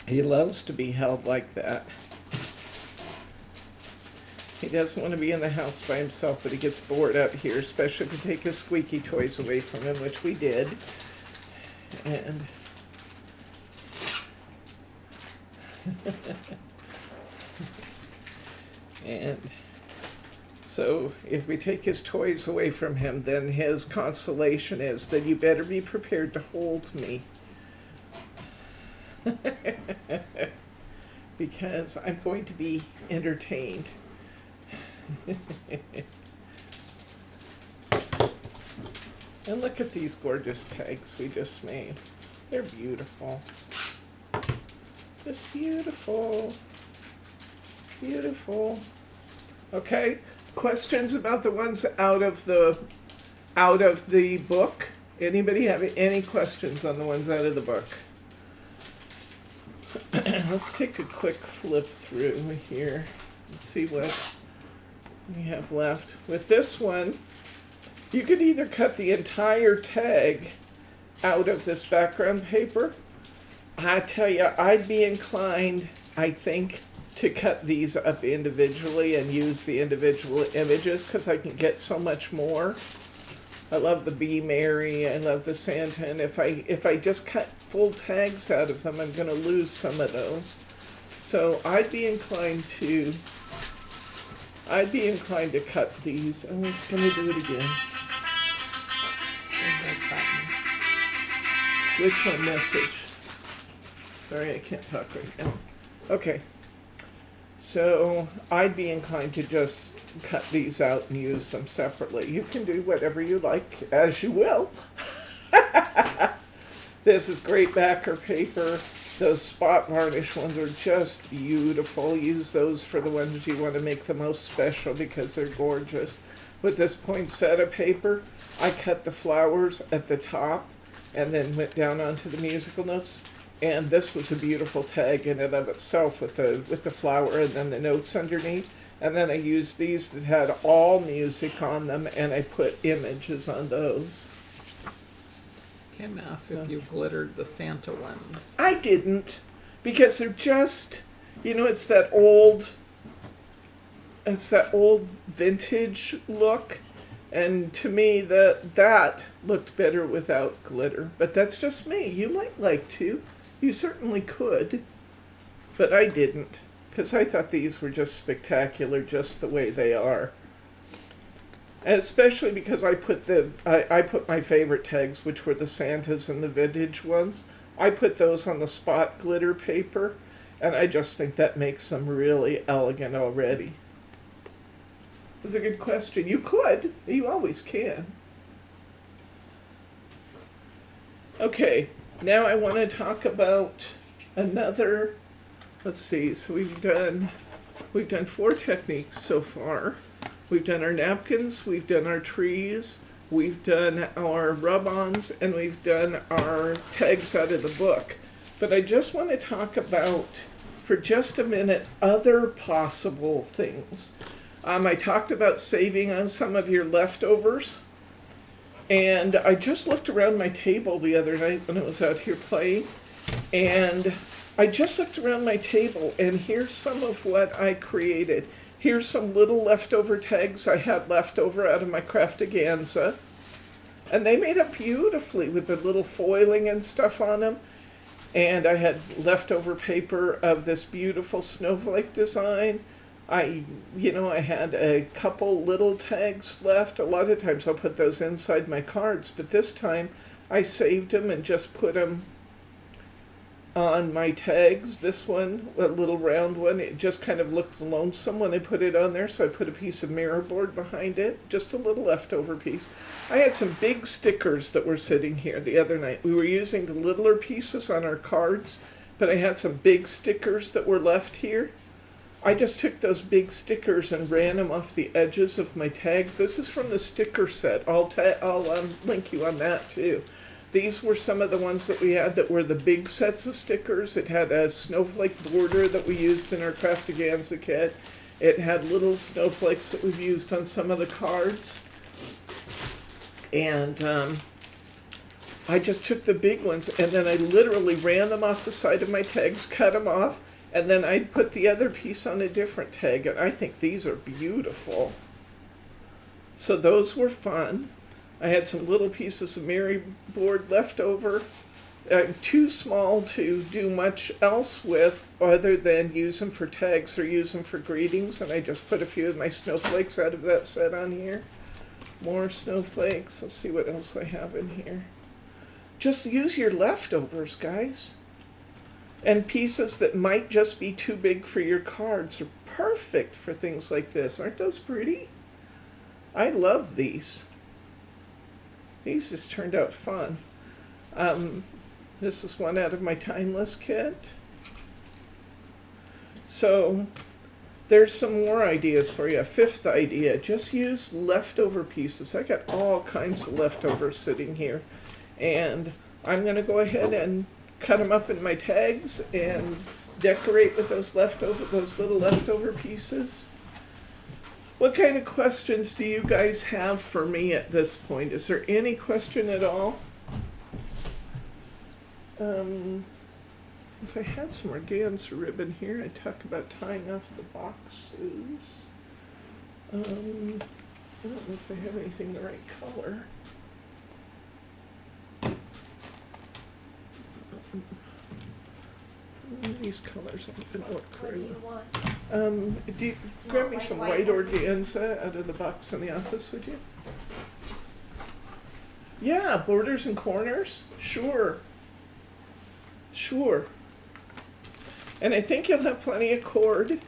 He loves to be held like that. He doesn't want to be in the house by himself, but he gets bored out here, especially if we take his squeaky toys away from him, which we did. And and so if we take his toys away from him, then his consolation is that you better be prepared to hold me. Because I'm going to be entertained. And look at these gorgeous tags we just made. They're beautiful. Just beautiful. Beautiful. Okay, questions about the ones out of the book? Anybody have any questions on the ones out of the book? Let's take a quick flip through here and see what we have left. With this one, you could either cut the entire tag out of this background paper. I tell you, I'd be inclined, I think, to cut these up individually and use the individual images because I can get so much more. I love the Bee Mary, I love the Santa, and if I just cut full tags out of them, I'm going to lose some of those. So I'd be inclined to cut these. And it's going to do it again. Which one? Message. Sorry, I can't talk right now. Okay. So I'd be inclined to just cut these out and use them separately. You can do whatever you like, as you will. This is great backer paper. Those spot varnish ones are just beautiful. Use those for the ones you want to make the most special because they're gorgeous. with this poinsettia paper. I cut the flowers at the top and then went down onto the musical notes. And this was a beautiful tag in and of itself with the flower and then the notes underneath. And then I used these that had all music on them, and I put images on those. Kim asked if you glittered the Santa ones. I didn't, because they're just, it's that old vintage look. And to me, that looked better without glitter. But that's just me. You might like to. You certainly could. But I didn't, because I thought these were just spectacular just the way they are. And especially because I put my favorite tags, which were the Santas and the vintage ones. I put those on the spot glitter paper, and I just think that makes them really elegant already. That's a good question. You could. You always can. Okay, now I want to talk about another. Let's see. So we've done 4 techniques so far. We've done our napkins, we've done our trees, we've done our rub-ons, and we've done our tags out of the book. But I just want to talk about, for just a minute, other possible things. I talked about saving on some of your leftovers. And I just looked around my table the other night when I was out here playing. And I just looked around my table, and here's some of what I created. Here's some little leftover tags I had left over out of my Craftaganza. And they made up beautifully with the little foiling and stuff on them. And I had leftover paper of this beautiful snowflake design. I had a couple little tags left. A lot of times I'll put those inside my cards, but this time I saved them and just put them on my tags. This one, a little round one, it just kind of looked lonesome when I put it on there, so I put a piece of mirror board behind it, just a little leftover piece. I had some big stickers that were sitting here the other night. We were using the littler pieces on our cards, but I had some big stickers that were left here. I just took those big stickers and ran them off the edges of my tags. This is from the sticker set. I'll link you on that too. These were some of the ones that we had that were the big sets of stickers. It had a snowflake border that we used in our Craftaganza kit. It had little snowflakes that we've used on some of the cards. And I just took the big ones and then I literally ran them off the side of my tags, cut them off, and then I'd put the other piece on a different tag, and I think these are beautiful. So those were fun. I had some little pieces of mirror board left over, too small to do much else with other than use them for tags or use them for greetings, and I just put a few of my snowflakes out of that set on here. More snowflakes. Let's see what else I have in here. Just use your leftovers, guys. And pieces that might just be too big for your cards are perfect for things like this. Aren't those pretty? I love these. These just turned out fun. This is one out of my Timeless kit. So there's some more ideas for you. A 5th idea, just use leftover pieces. I got all kinds of leftovers sitting here. And I'm going to go ahead and cut them up in my tags and decorate with those little leftover pieces. What kind of questions do you guys have for me at this point? Is there any question at all? If I had some organza ribbon here, I'd talk about tying off the boxes. I don't know if I have anything the right color. These colors aren't going to look What do very you well. want? Do you grab me white, some white white organza out of the box in the office, would you? Yeah, borders and corners? Sure. Sure. And I think you'll have plenty of cord.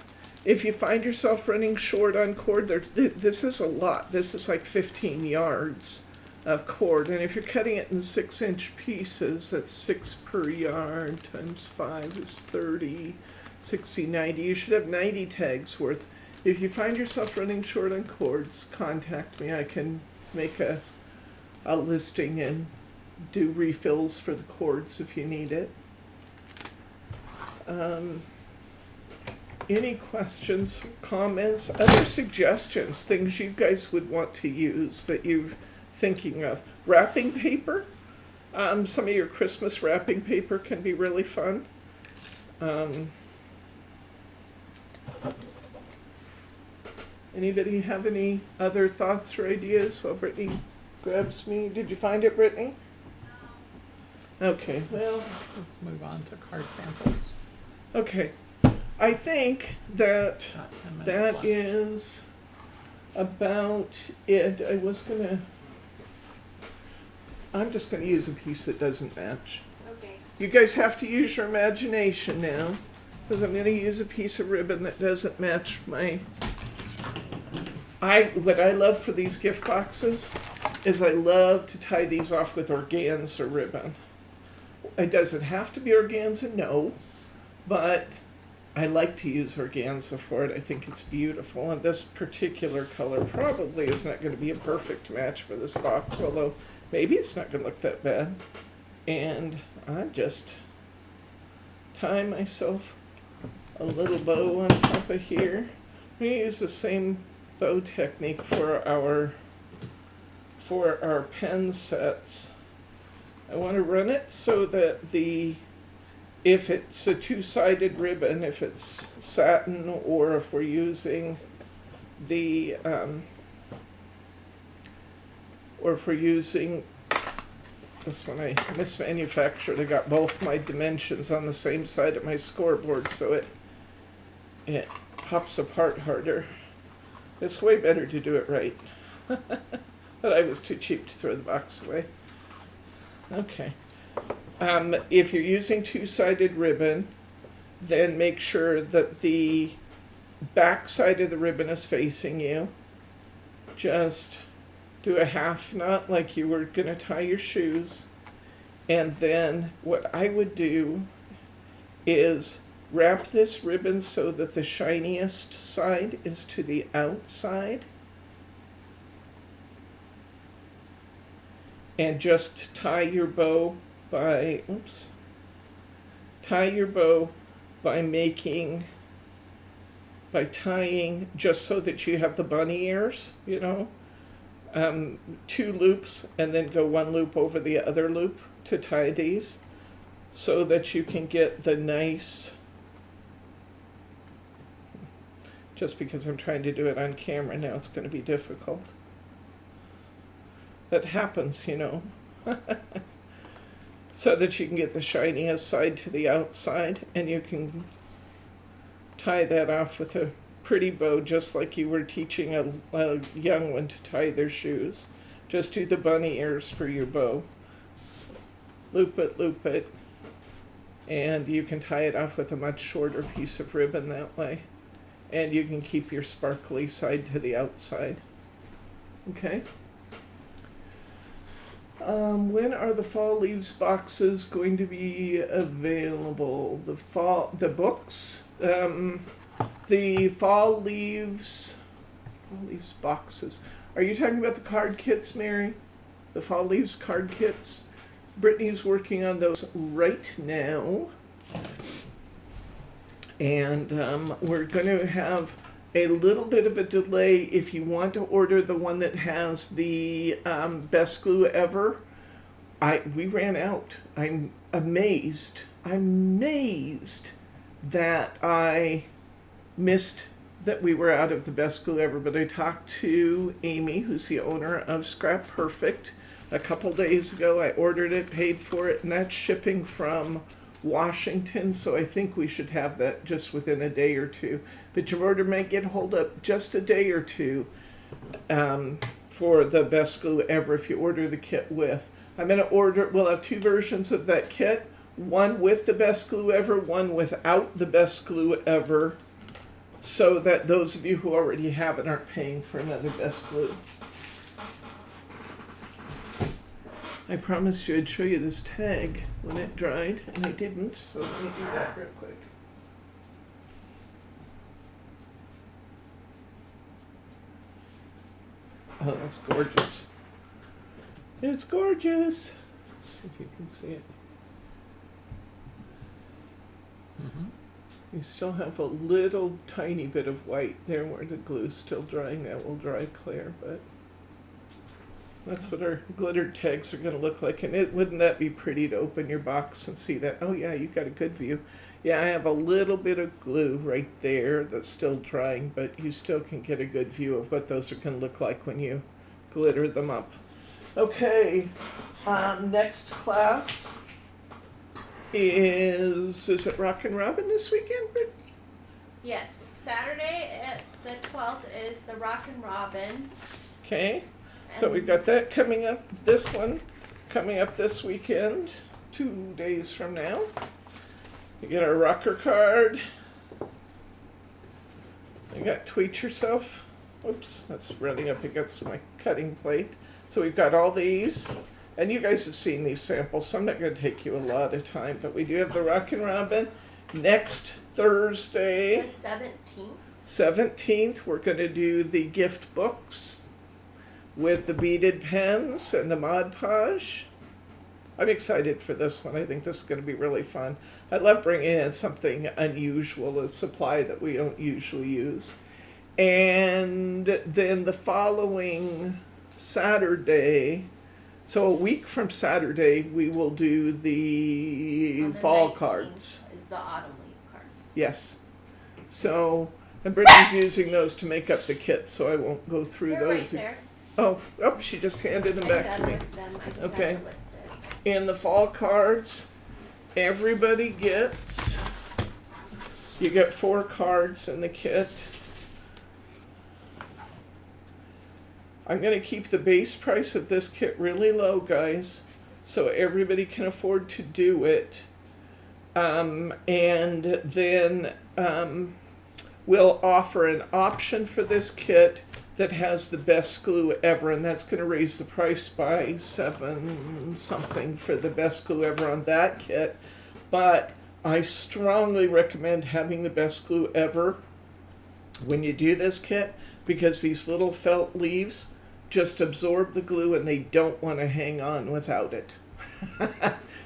If you find yourself running short on cord, this is a lot. This is like 15 yards of cord, and if you're cutting it in 6-inch pieces, that's 6 per yard times 5 is 30, 60, 90. You should have 90 tags worth. if you find yourself running short on cords, contact me. I can make a listing and do refills for the cords if you need it. Any questions, comments, other suggestions, things you guys would want to use that you're thinking of? Wrapping paper. Some of your Christmas wrapping paper can be really fun. Anybody have any other thoughts or ideas while Brittany grabs me? Did you find it, Brittany? Okay, well, Let's move on to card samples. okay. I think that Got 10 minutes that left. is about it. I'm just gonna use a piece that doesn't match. Okay. You guys have to use your imagination now, because I'm gonna use a piece of ribbon that doesn't match my. What I love for these gift boxes is I love to tie these off with organza ribbon. It doesn't have to be organza, no, but I like to use organza for it. I think it's beautiful, and this particular color probably is not going to be a perfect match for this box, although maybe it's not going to look that bad. And I just tie myself a little bow on top of here. I'm going to use the same bow technique for our pen sets. I want to run it so that if it's a two-sided ribbon, if it's satin, or if we're using this one I mismanufactured. I got both my dimensions on the same side of my scoreboard, so it pops apart harder. It's way better to do it right. But I was too cheap to throw the box away. Okay. If you're using two-sided ribbon, then make sure that the back side of the ribbon is facing you. Just do a half knot like you were going to tie your shoes. And then what I would do is wrap this ribbon so that the shiniest side is to the outside. And just tie your bow by tying just so that you have the bunny ears, 2 loops, and then go 1 loop over the other loop to tie these so that you can get the nice, just because I'm trying to do it on camera now, it's going to be difficult. That happens, so that you can get the shiniest side to the outside, and you can tie that off with a pretty bow, just like you were teaching a young one to tie their shoes. Just do the bunny ears for your bow. Loop it, and you can tie it off with a much shorter piece of ribbon that way. And you can keep your sparkly side to the outside. Okay? When are the fall leaves boxes going to be available? The books, the fall leaves boxes. Are you talking about the card kits, Mary? The fall leaves card kits? Brittany's working on those right now. And we're going to have a little bit of a delay if you want to order the one that has the best glue ever. We ran out. I'm amazed that I missed that we were out of the best glue ever. But I talked to Amy, who's the owner of Scrap Perfect, a couple days ago. I ordered it, paid for it, and that's shipping from Washington, so I think we should have that just within a day or two. But your order may get hold up just a day or two for the best glue ever if you order the kit with. I'm going to we'll have 2 versions of that kit, one with the best glue ever, one without the best glue ever, so that those of you who already have it aren't paying for another best glue. I promised you I'd show you this tag when it dried, and I didn't, so let me do that real quick. Oh, that's gorgeous. It's gorgeous. See if you can see it. Mm-hmm. You still have a little tiny bit of white there where the glue's still drying. That will dry clear, but that's what our glitter tags are going to look like. And wouldn't that be pretty to open your box and see that? Oh yeah, you've got a good view. Yeah, I have a little bit of glue right there that's still drying, but you still can get a good view of what those are going to look like when you glitter them up. Okay, next class is it Rockin' Robin this weekend, Brittany? Yes, Saturday at the 12th is the Rockin' Robin. Okay, so we've got that coming up, this one coming up this weekend, 2 days from now. You get our rocker card. You got Tweet Yourself. Whoops, that's running up against my cutting plate. So we've got all these. And you guys have seen these samples, so I'm not going to take you a lot of time. But we do have the Rockin' Robin. Next Thursday, The 17th. 17th, we're going to do the gift books with the beaded pens and the Mod Podge. I'm excited for this one. I think this is going to be really fun. I love bringing in something unusual, a supply that we don't usually use. And then the following Saturday, so a week from Saturday, we will do the On the fall 19th cards. is the autumn leaf cards. Yes. So, and Brittany's using those to make up the kit, so I won't go through They're those. right there. Oh, she just handed them back to me. Them. I just Okay. have to list it. In the fall cards, everybody gets, you get 4 cards in the kit. I'm going to keep the base price of this kit really low, guys, so everybody can afford to do it. And then we'll offer an option for this kit that has the best glue ever, and that's going to raise the price by 7 something for the best glue ever on that kit. But I strongly recommend having the best glue ever when you do this kit, because these little felt leaves just absorb the glue and they don't want to hang on without it.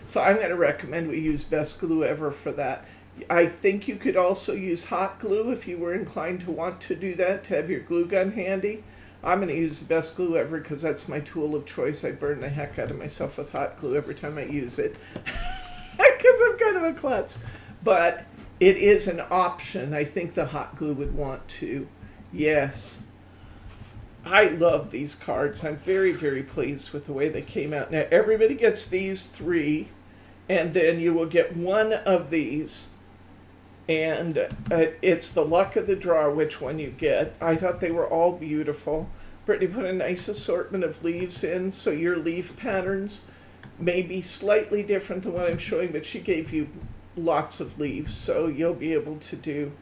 So I'm going to recommend we use best glue ever for that. I think you could also use hot glue if you were inclined to want to do that, to have your glue gun handy. I'm going to use the best glue ever because that's my tool of choice. I burn the heck out of myself with hot glue every time I use it because I'm kind of a klutz. But it is an option. I think the hot glue would want to. Yes. I love these cards. I'm very, very pleased with the way they came out. Now, everybody gets these 3, and then you will get one of these. And it's the luck of the draw which one you get. I thought they were all beautiful. Brittany put a nice assortment of leaves in, so your leaf patterns may be slightly different than what I'm showing, but she gave you lots of leaves, so you'll be able to do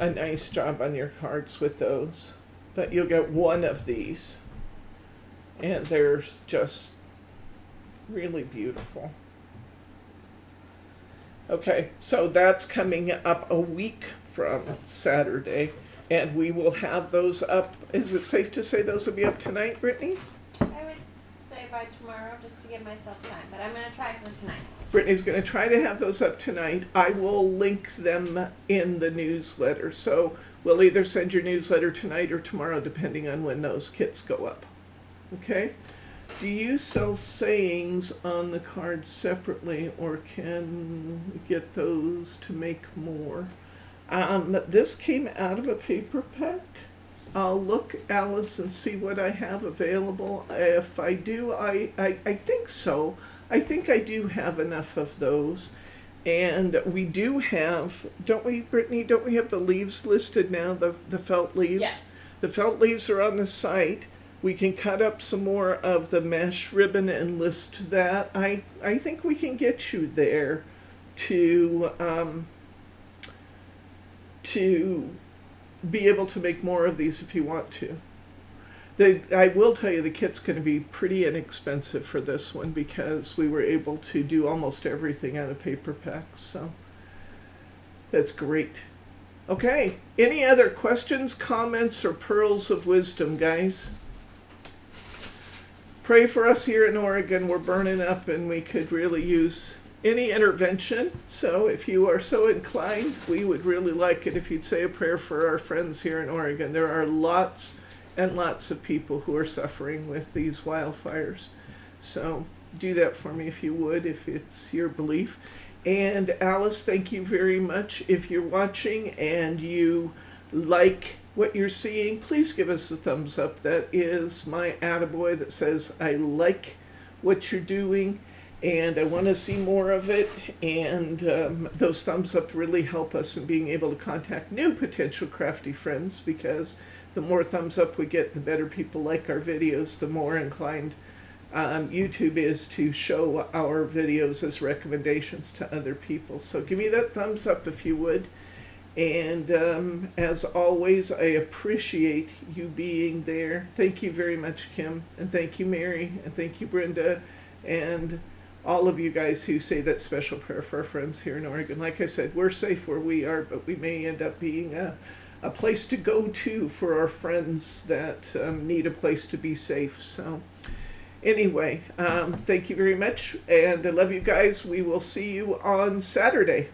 a nice job on your cards with those. But you'll get one of these, and they're just really beautiful. Okay, so that's coming up a week from Saturday, and we will have those up. Is it safe to say those will be up tonight, Brittany? I would say by tomorrow, just to give myself time, but I'm going to try for tonight. Brittany's going to try to have those up tonight. I will link them in the newsletter, so we'll either send your newsletter tonight or tomorrow, depending on when those kits go up. Okay? Do you sell sayings on the cards separately, or can we get those to make more? This came out of a paper pack. I'll look, Alice, and see what I have available. If I do, I think so. I think I do have enough of those. And we do have, don't we, Brittany, don't we have the leaves listed now, the felt leaves? Yes. The felt leaves are on the site. We can cut up some more of the mesh ribbon and list that. I think we can get you there to be able to make more of these if you want to. I will tell you the kit's going to be pretty inexpensive for this one because we were able to do almost everything out of paper packs, so that's great. Okay, any other questions, comments, or pearls of wisdom, guys? pray for us here in Oregon. We're burning up and we could really use any intervention. So if you are so inclined, we would really like it if you'd say a prayer for our friends here in Oregon. There are lots and lots of people who are suffering with these wildfires. So do that for me if you would, if it's your belief. And Alice, thank you very much. If you're watching and you like what you're seeing, please give us a thumbs up. That is my attaboy that says I like what you're doing and I want to see more of it. And those thumbs up really help us in being able to contact new potential crafty friends, because the more thumbs up we get, the better people like our videos, the more inclined YouTube is to show our videos as recommendations to other people. So give me that thumbs up if you would. And as always, I appreciate you being there. Thank you very much, Kim. And thank you, Mary. And thank you, Brenda. And all of you guys who say that special prayer for our friends here in Oregon. Like I said, we're safe where we are, but we may end up being a place to go to for our friends that need a place to be safe. So anyway, thank you very much. And I love you guys. We will see you on Saturday.